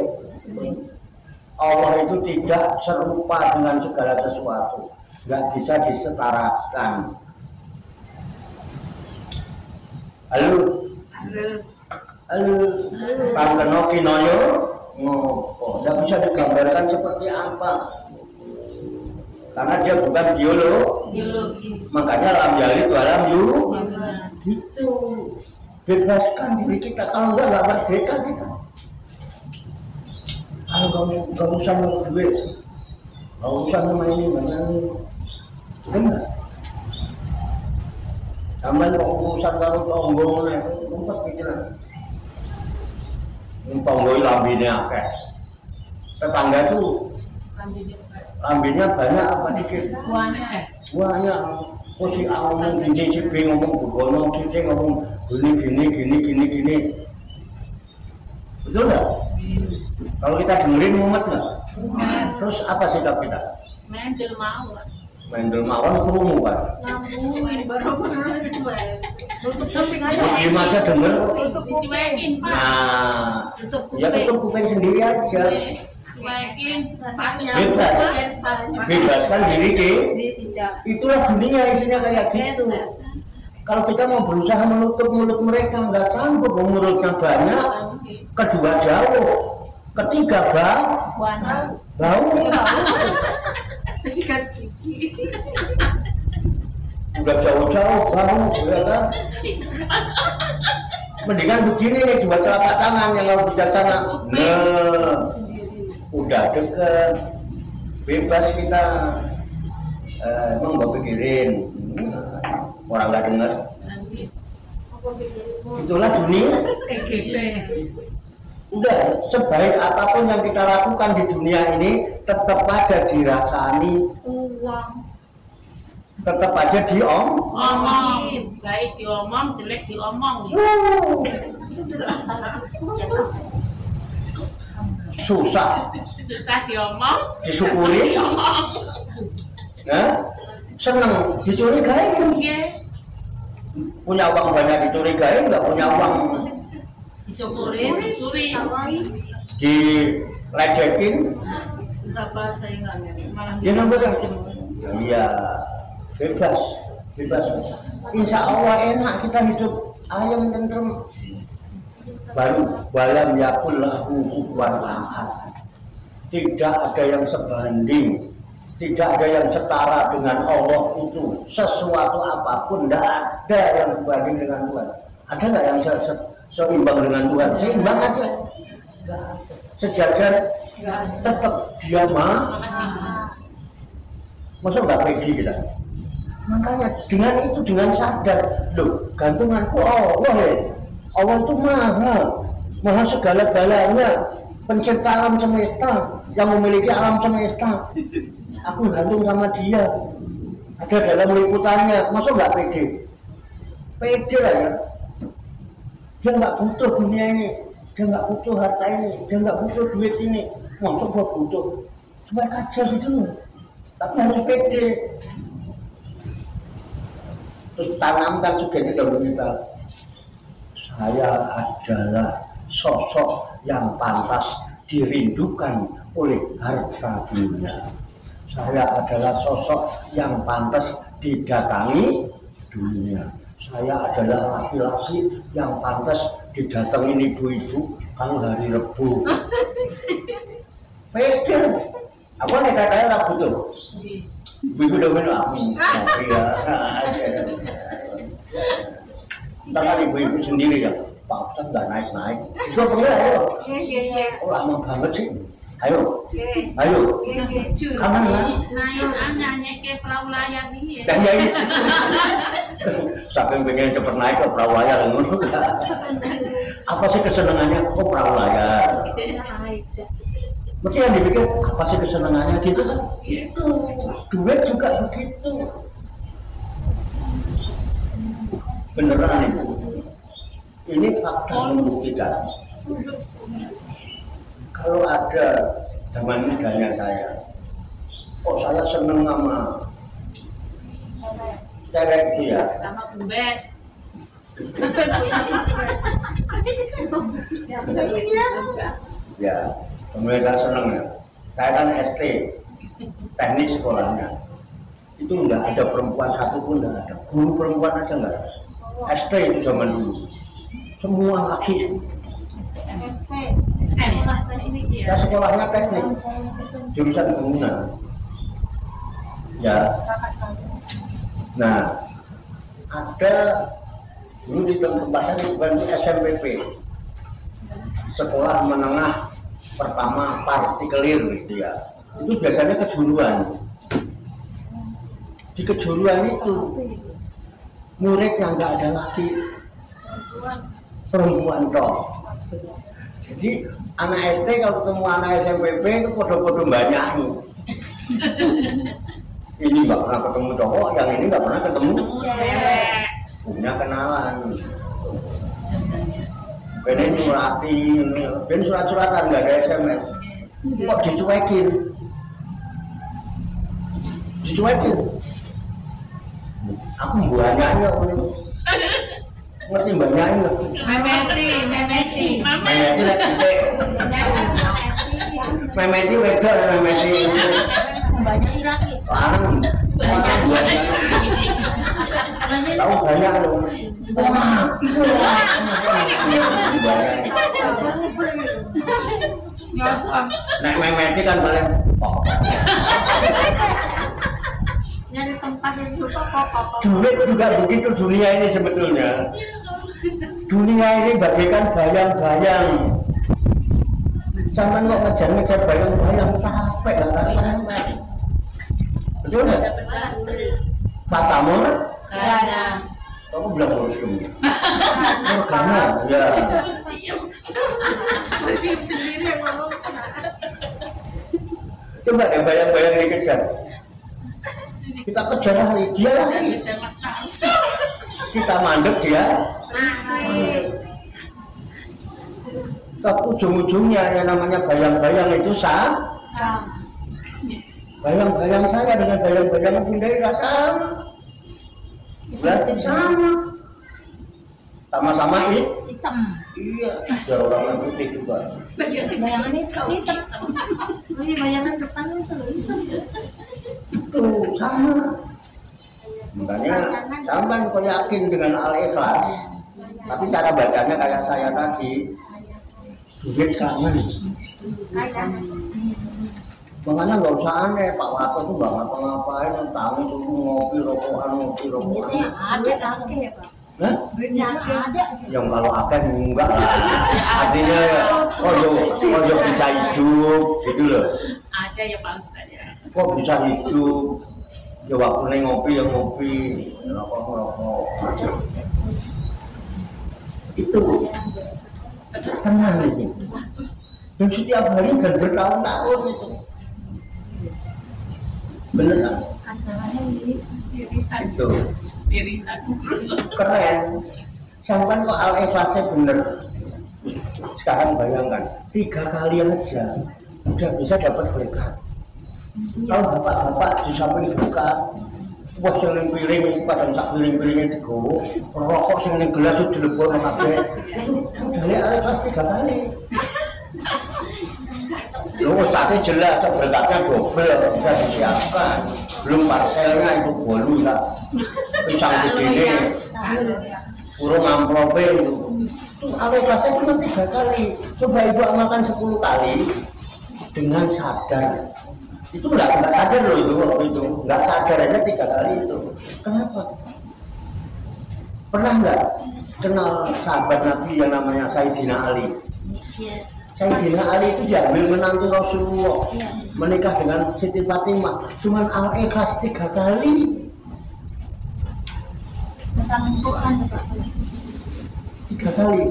Allah itu tidak serupa dengan segala sesuatu, nggak bisa disetarakan. Halo, Tangkeno kinoyo ngopo, nggak bisa digambarkan seperti apa, karena dia bukan biologi. Makanya lam yalid walam yulad. Gitu. Bebaskan diri kita, kalau nggak merdeka kita. Kalau kamu usah mau duit, nggak usah sama ini mana benar. Aman kok urusan kalau tombol nih, tempat pikiran. Tombol lambinnya akeh. Tetangga tuh lambinnya banyak apa dikit? Banyak. Kok si A ngomong gini, si B ngomong begono, si C ngomong gini. Betul nggak? Kalau kita dengerin mumet nggak? Terus apa sikap kita? Main dermawan kerumuh kan? Diem aja denger. Nah, ya tutup kuping sendiri aja. Bebaskan diri itulah dunia isinya kayak gitu. Kalau kita mau berusaha menutup mulut mereka nggak sanggup, mulutnya banyak, kedua jauh, ketiga bau. Udah jauh-jauh bau, ya kan? Mendingan begini nih, dua telapak tangan yang harus bijaksana. Nah, udah deket, bebas kita. Emang mau pikirin, orang nggak dengar. Itulah dunia. Udah, sebaik apapun yang kita lakukan di dunia ini tetap aja dirasani uang. Tetap aja Omong. Baik diomong, jelek diomong. Susah Diomong, disyukuri, seneng dicurigai. Iya. Punya uang banyak dicurigai, nggak punya uang Disyukuri. diledekin. Apa saya enggak malah Ya namanya, iya bebas. Insya Allah enak kita hidup ayam tentrem. Baru walam yakul lahu kufuwan ahad. Tidak ada yang sebanding, tidak ada yang setara dengan Allah itu. Sesuatu apapun tidak ada yang sebanding dengan Tuhan. Ada nggak yang seimbang dengan Tuhan? Seimbang aja. Sejajar, tetap dia mah. Masa nggak pede kita? Makanya dengan itu, dengan sadar, loh gantunganku Allah ya. Allah itu maha segala-galanya, pencipta alam semesta, yang memiliki alam semesta. Aku gantung sama dia, ada dalam liputannya. Masa nggak pede? Pede lah ya. Dia nggak butuh dunia ini, dia nggak butuh harta ini, dia nggak butuh duit ini. Masa gua butuh? Cuma kajar gitu. Tapi harus pede. Terus tanamkan juga di dalam kita. Saya adalah sosok yang pantas dirindukan oleh harta dunia. Saya adalah sosok yang pantas didatangi dunia. Saya adalah laki-laki yang pantas didatengin ibu-ibu kalau hari Rebu. Pede. Apa nih katanya tak butuh? Ibu udah mengalami. Iya. Entah kan ibu-ibu sendiri ya, Pak Ustaz nggak naik-naik. Itu apa ya? Ayo. Oh lama banget sih. Ayo. Kamu Nanya ke perahu layar nih. Dan ya itu. Saking pengen cepet naik ke perahu layar. Apa sih kesenangannya? Oh perahu layar. Mesti yang dipikir apa sih kesenangannya gitu kan? Itu duit juga begitu. Beneran itu. Ini fakta membuktikan. Kalau ada zaman mudanya saya, kok saya seneng sama cewek itu ya? Sama kubet. Ya, mereka seneng ya. Saya kan ST, teknik sekolahnya. Itu enggak ada perempuan satu pun enggak ada. Guru perempuan aja enggak ada. ST itu zaman dulu. Semua laki. Ya sekolahnya teknik, jurusan bangunan. Ya. Nah, ada dulu di tempat saya bukan SMPP, sekolah menengah pertama partikelir gitu ya. Itu biasanya kejuruan. Di kejuruan itu murid yang nggak ada laki, perempuan toh. Jadi anak ST kalau ketemu anak SMPP itu podo-podo banyak nih. Ini nggak pernah ketemu cowok, yang ini nggak pernah ketemu Cewek. punya kenalan. Ini nyuratin, ben surat-suratan nggak ada SMS. Kok dicuekin? Aku banyaknya, ngerti banyaknya. Memeti wedok, memeti. Banyak lagi. Larang. Tahu banyak loh. Nek memeti kan paling Nyari tempat yang suka kok. duit juga begitu dunia ini sebetulnya. Dunia ini bagaikan bayang-bayang. Zaman kok ngejar-ngejar bayang-bayang capek lah kan. Betul nggak? Matamu? Kamu bilang harus kamu. Morgana, ya. Sih sendiri yang ngomong. Coba deh bayang-bayang dikejar. Kita kejar hari dia lari. Kejar Mas Tarso. Kita mandek dia. Tapi ujung-ujungnya yang namanya bayang-bayang itu bayang-bayang saya dengan bayang-bayang Bunda Ira sama. Berarti sama-sama hitam. Iya, biar orang putih juga. Bayangan hitam. Ini bayangan depan itu hitam. Itu sama. Makanya sampai kau yakin dengan Al-Ikhlas, tapi cara bacanya kayak saya tadi, duit kangen. Makanya nggak usah aneh, Pak Wato itu nggak ngapa-ngapain, tamu itu ngopi rokokan. Biasanya ada kakek ya Pak. Hah? Duitnya ada. Yang kalau akeh enggak lah. Artinya yo bisa hidup gitu loh. Ada ya Pak Ustaz ya. Kok bisa hidup? Ya waktu ngopi ya ngopi, rokok. Itu tenang itu. Dan setiap hari dan bertahun-tahun itu. Beneran. Acaranya Itu. Iritan. Keren. Sampai kok Al-Ikhlasnya bener. Sekarang bayangkan 3 kali aja udah bisa dapat berkat. Kalau bapak-bapak di samping buka, wah yang piring padahal tak piring-piringnya digowo, rokok yang gelas itu dilebur kabeh. Dari Al-Ikhlas 3 kali. Loh, tadi jelas berkatnya double bisa disiapkan. Belum parselnya itu bolu lah. Pisang begini, burung amplope itu. Al-Ikhlasnya cuma 3 kali. Coba ibu makan 10 kali dengan sadar. Itu nggak sadar loh itu waktu itu, nggak sadar aja 3 kali itu. Kenapa? Pernah nggak kenal sahabat Nabi yang namanya Sayyidina Ali? Sayyidina Ali itu diambil menantu Rasulullah, menikah dengan Siti Fatimah. Cuman Al-Ikhlas 3 kali. tentang Quran juga. 3 kali.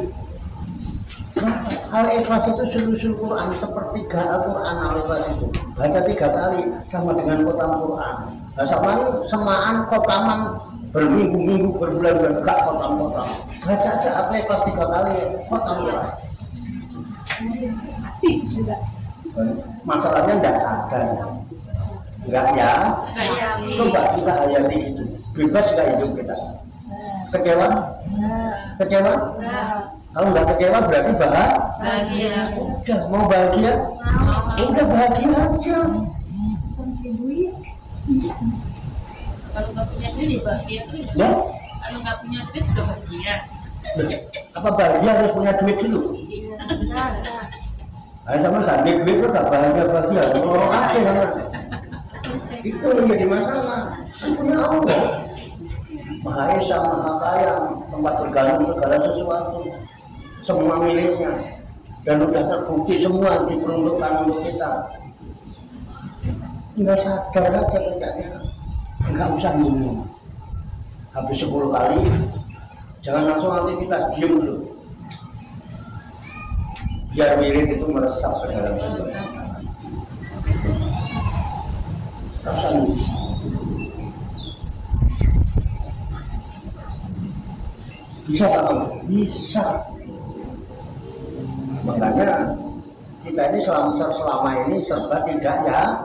Al-Ikhlas itu seluruh Quran, sepertiga Al-Quran Al-Ikhlas itu baca 3 kali sama dengan khotam Quran. Nah, semaan khotaman berminggu-minggu berbulan-bulan gak khotam. Baca aja Al-Ikhlas 3 kali khotam Quran. Juga. Masalahnya enggak sadar. Enggak ya? Coba kita hayati itu. Bebas enggak hidup kita? Kecewa? Kecewa? Kalau nggak kecewa berarti Bahagia. Udah mau bahagia? Udah bahagia aja. Kalau nggak punya duit bahagia tuh. Ya? Kalau nggak punya duit juga bahagia. Apa bahagia harus punya duit dulu? Ayo sama nggak ada duit lo nggak bahagia. Orang aja sama. Itu yang jadi masalah. Kan punya Allah. Maha Esa, Maha Kaya, tempat bergantung segala sesuatu. Semua miliknya dan sudah terbukti semua diperuntukkan untuk kita. Nggak sadar aja kerjanya, nggak usah ngomong. Habis 10 kali, jangan langsung aktivitas, diam dulu. Biar wirid itu meresap ke dalam jiwa. Rasanya bisa tak kamu? Bisa. Makanya kita ini selama ini serba tidak ya.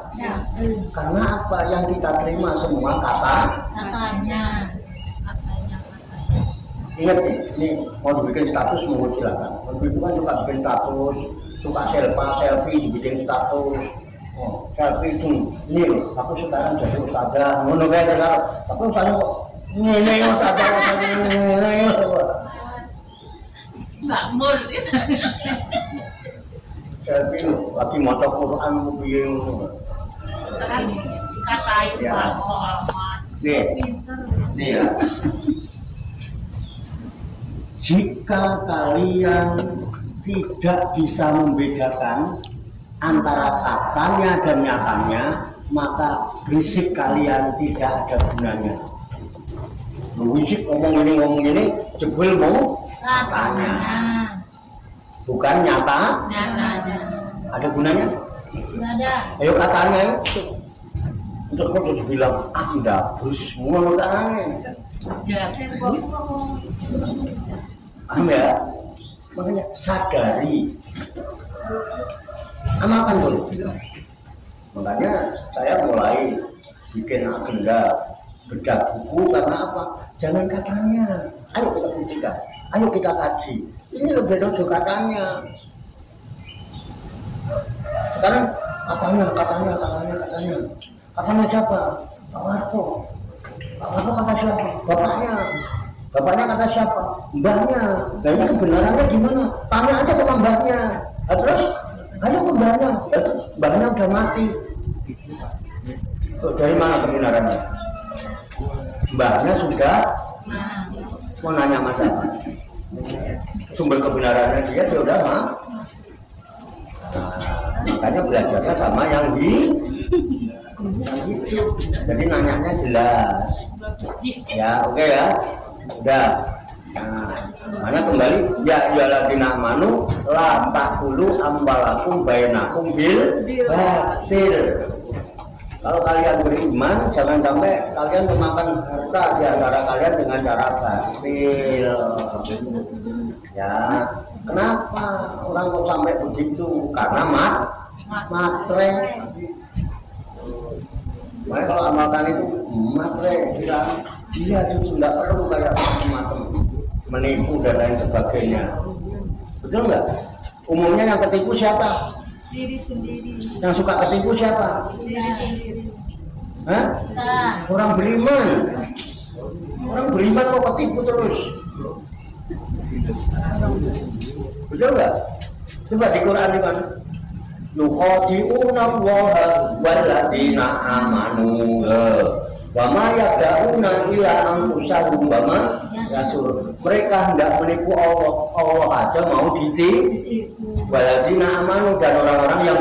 Karena apa yang kita terima semua Katanya. Ingat nih, ini mau dibikin status mau silakan. Ibu kan suka bikin status, suka selfie dibikin status. Oh, selfie itu ini loh, aku sekarang jadi ustazah, ngono kayak gitu. Tapi ustazah kok ini ustazah ini Nggak mul. selfie loh, lagi maca Quran piye ngono. Dikatain Pak Soaman. Nih ya. Jika kalian tidak bisa membedakan antara katanya dan nyatanya, maka berisik kalian tidak ada gunanya. Berisik ngomong ini, jebul mau katanya. bukan nyata. Ada gunanya? Nggak ada. Ayo katanya itu. Untuk kau terus bilang, dapus semua kan. Ya, makanya sadari. Amalkan dulu. Makanya saya mulai bikin agenda bedah buku karena apa? Jangan katanya. Ayo kita buktikan. Ayo kita kaji. Ini lebih dari katanya. Sekarang katanya siapa? Pak Warto. Pak Warto kata siapa? Bapaknya kata siapa? Mbahnya. Nah ini kebenarannya gimana? Tanya aja sama mbahnya. Nah, terus ayo ke mbahnya. Mbahnya udah mati. Dari mana kebenarannya? Mbahnya sudah mau nanya mas apa? Sumber kebenarannya dia udah mah. Makanya belajarnya sama yang gitu. Jadi nanyanya jelas. Ya, oke ya. Udah. Nah, mana kembali ya ayyuhalladzina amanu la taqulu amwalakum bainakum bil batil. Kalau kalian beriman, jangan sampai kalian memakan harta di antara kalian dengan cara batil. Ya, kenapa orang kok sampai begitu? Karena matre. Makanya kalau amalkan itu matre, dia justru tidak perlu kayak macam menipu dan lain sebagainya. Betul nggak? Umumnya yang ketipu siapa? Diri sendiri. Yang suka ketipu siapa? Diri sendiri. Hah? Orang beriman. Orang beriman kok ketipu terus. Betul nggak? Coba di Quran di mana? Yukhadi'una Allaha walladzina amanu wa ma yad'una ila anfusahum wa ma yasur. Mereka hendak menipu Allah aja mau ditipu. Walladzina amanu, dan orang-orang yang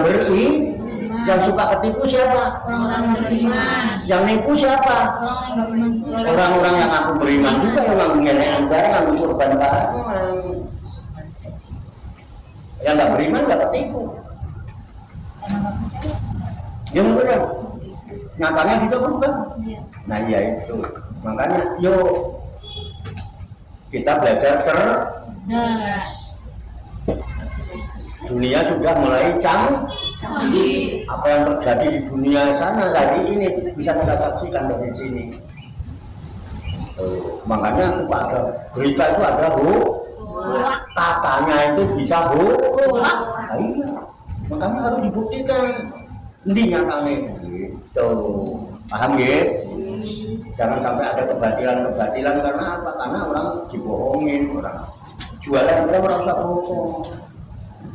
yang suka ketipu siapa? Orang-orang yang beriman. Yang nipu siapa? Orang-orang yang aku beriman juga, yang ngaku ngenean barang, ngaku kurban barang. Yang nggak beriman nggak ketipu. Ya benar. Nyatanya gitu bukan? Nah iya itu. Makanya yuk kita belajar cerdas. Dunia sudah mulai canggih. Apa yang terjadi di dunia sana tadi ini bisa kita saksikan dari sini. Makanya ada berita itu ada katanya itu bisa nah, iya. Makanya harus dibuktikan. Ini nyatanya gitu. Paham ya? Jangan sampai ada kebatilan karena apa? Karena orang dibohongin, orang jualan orang usah bohong.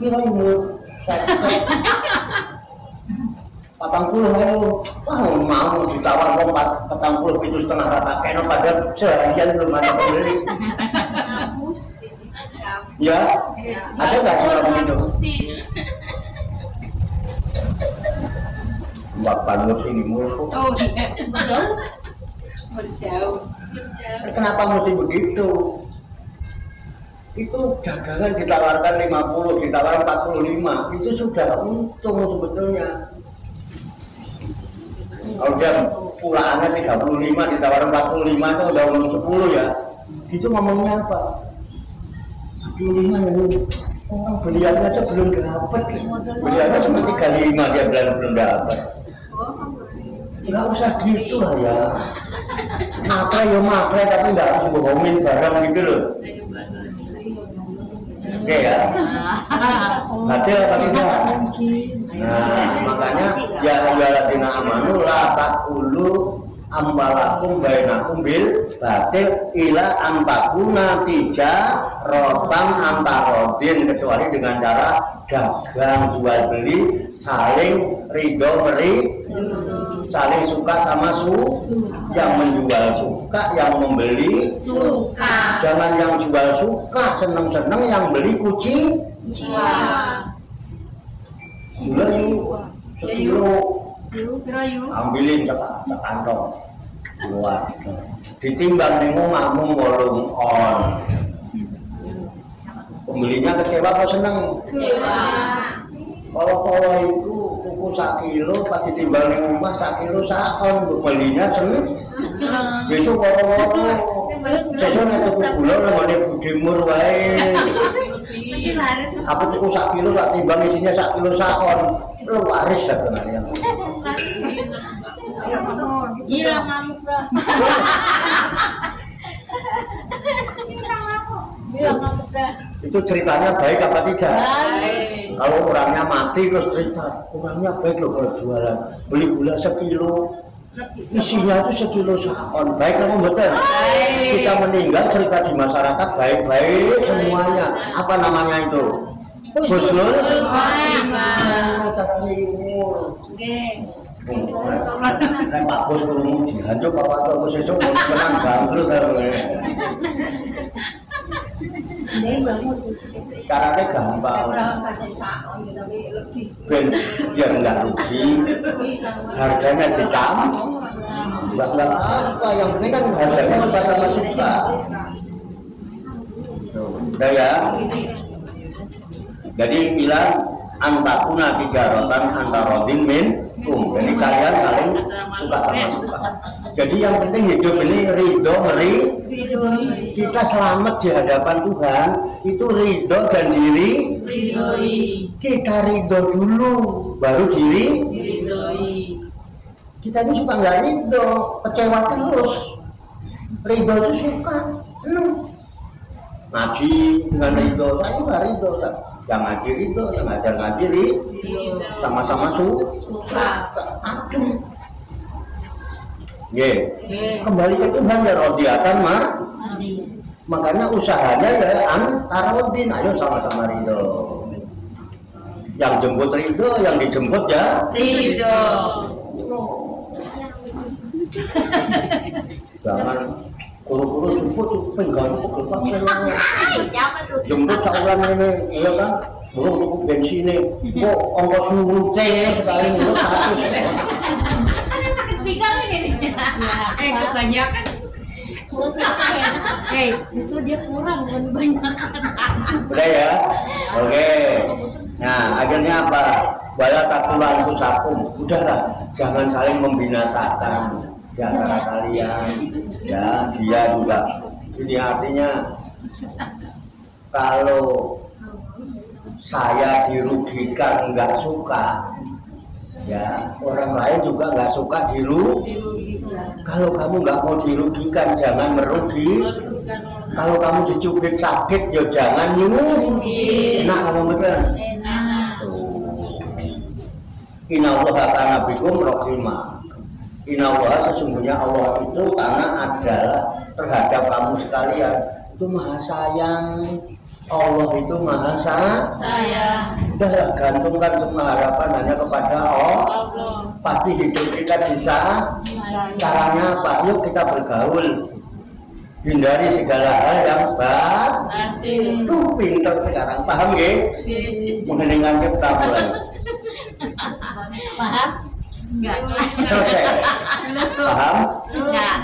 Kira imut, patang puluh ayo, mau ditawar patang puluh itu setengah rata kena pada seharian belum ada pembeli. Ya, ada nggak orang begitu? Mbak Panut ini musuh. Oh iya, jauh. Kenapa mesti begitu? Itu dagangan ditawarkan 50, ditawarkan 45, itu sudah untung sebetulnya. Kalau dia pulaannya 35, ditawarkan 45 itu udah untung 10 ya. Itu ngomongnya apa? 45 ya, orang beliannya aja belum dapat. Beliannya cuma 35, dia bilang belum dapat. Nggak usah gitu lah ya. Makre tapi nggak harus bohongin barang gitu loh. Oke ya. Batil apa tidak? Nah, makanya ya ayyuhalladzina amanu la taqulu ambalakum bainakum bil batil ila antakuna tijaratan antarodin, kecuali dengan cara dagang jual beli saling ridho beri, saling suka sama yang menjual suka, yang membeli suka. Jangan yang jual suka seneng-seneng, yang beli kucing. Gula sekilo, ambilin ke kantong keluar. Ditimbang ning omahmu 8 on. Pembelinya kecewa apa seneng? Kalau itu tuku 1 kilo pas ditimbang ning omah 1 kilo sakon, pembelinya seneng. Besok kalau sesuk nek tuku gula nang Budimur wae. Mesti laris. Aku tuku 1 kilo tak timbang isinya 1 kilo sakon. Lu waris sebenarnya. Gila ngamuk dah. Gila ngamuk dah. Itu ceritanya baik apa tidak? Baik. Kalau orangnya mati terus cerita, orangnya baik loh kalau jualan. Beli gula 1 kilo, isinya itu 1 kilo sakon. Baik apa betul? Kita meninggal cerita di masyarakat baik-baik semuanya. Apa namanya itu? Husnul Khotimah. Nek Pak Bos krungu dihancur Pak Bos sesuk tenan bangkrut karo. Caranya gampang. Ben biar enggak rugi, harganya ditambah. Enggak apa, yang penting kan harganya sama suka. Udah ya. Jadi bilang antakuna tijaratan antarodin minkum. Jadi kalian saling suka sama suka. Jadi yang penting hidup ini ridho, kita selamat di hadapan Tuhan itu ridho dan diri. Kita ridho dulu, baru diri. Kita ini suka nggak ridho, kecewa terus. Ridho itu suka. Ngaji dengan ridho, saya juga ridho. Yang ngaji ridho, yang ngajar ngaji sama-sama suka. Aduh. Kembali ke Tuhan ya rodiatan makanya usahanya ya antarodin, ayo sama-sama ridho. Yang jemput ridho, yang dijemput ya ridho. Jangan kuru-kuru jemput penggang jemput saulan ini, iya kan? Burung cukup bensin nih, kok ongkos nurute sekali nurut 100. Kebanyakan. Justru dia kurang bukan banyak. Udah ya, oke. Nah akhirnya apa? Wala takulan kusakum. Udahlah, jangan saling membinasakan di antara kalian. Ya, dia juga. Jadi artinya kalau saya dirugikan nggak suka, ya orang lain juga nggak suka kalau kamu nggak mau dirugikan jangan merugi. Kalau kamu dicubit sakit ya jangan nyuruh. Enak kamu betul. Innallaha kana bikum rahimah. Innallaha sesungguhnya Allah itu karena adalah terhadap kamu sekalian itu maha sayang. Allah itu maha sayang. Udah gantungkan semua harapan hanya kepada Allah. Pasti hidup kita bisa. Caranya apa? Yuk kita bergaul. Hindari segala hal yang batil. Itu pintar sekarang. Paham nggih? Mendingan kita mulai. Paham? Enggak. Selesai. Paham? Enggak.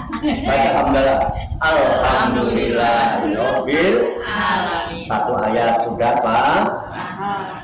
Baca hamdalah. Alhamdulillah rabbil alamin. Satu ayat sudah Pak.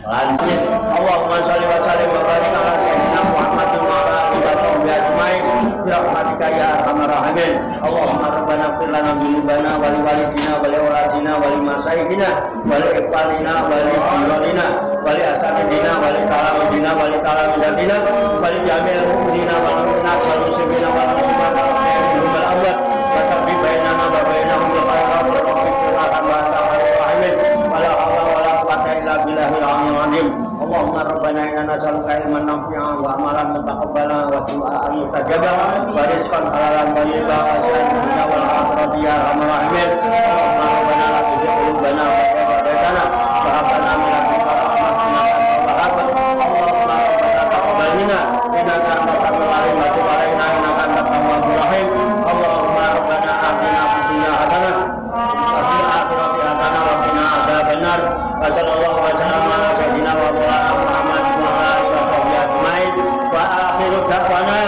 Lanjut. Allahumma shalli wa sallim wa barik ala sayyidina Muhammadin wa ala alihi wa sahbihi ajmain. Bi rahmatika ya arhamar rahimin. Allahumma rabbana ighfir lana dzunubana wa li walidina wa li auladina wa li masayidina wa li ikhwanina wa li ikhwanina wa li asatidina wa li talamidina wa li talamidatina wa li jami'il mu'minina wal mu'minat wal muslimina wal muslimat wal mu'minat awwal wa tabbi bainana wa bainahum bil khairat wa tawfiqna kama anta khairur rahimin wa la haula wa la quwwata illa billahil aliyyil azim. Allahumma rabbana inna nas'aluka ilman nafi'an wa amalan mutaqabbalan wa du'aan mustajaban wa rizqan halalan thayyiban wa sa'atan dunya wal akhirati ya arhamar rahimin. Allahumma rabbana la tuzigh qulubana ba'da idh hadaytana wa hab lana min ladunka rahmatan innaka antal wahhab. Allahumma rabbana taqabbal minna innaka antas samiul alim wa tub 'alaina innaka antat tawwabur rahim. Allahumma rabbana atina fid dunya hasanah wa fil akhirati hasanah wa qina adzabannar. Wa sallallahu wa sallam ala sayyidina wa maulana Muhammad wa ala alihi wa sahbihi ajmain. Wa akhiru da'wana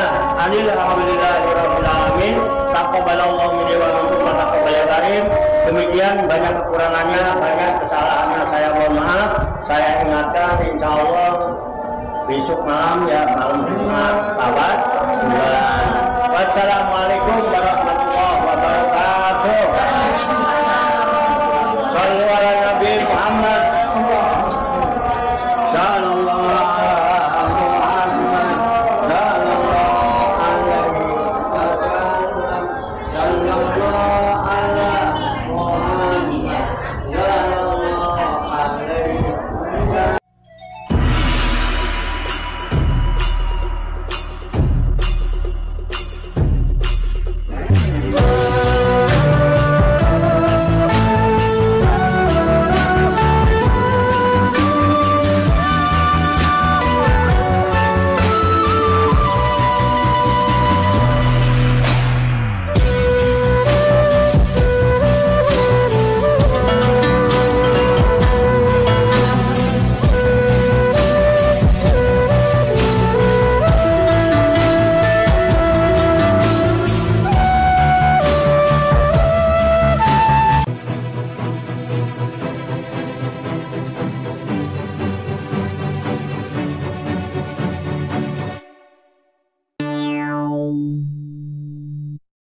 alhamdulillahi rabbil alamin. Taqabbalallahu minni wa minkum wa taqabbal ya karim. Demikian, banyak kekurangannya, banyak kesalahannya, saya mohon maaf. Saya ingatkan, insya Allah besok malam ya, malam Jumat awal. Wassalamualaikum warahmatullahi wabarakatuh.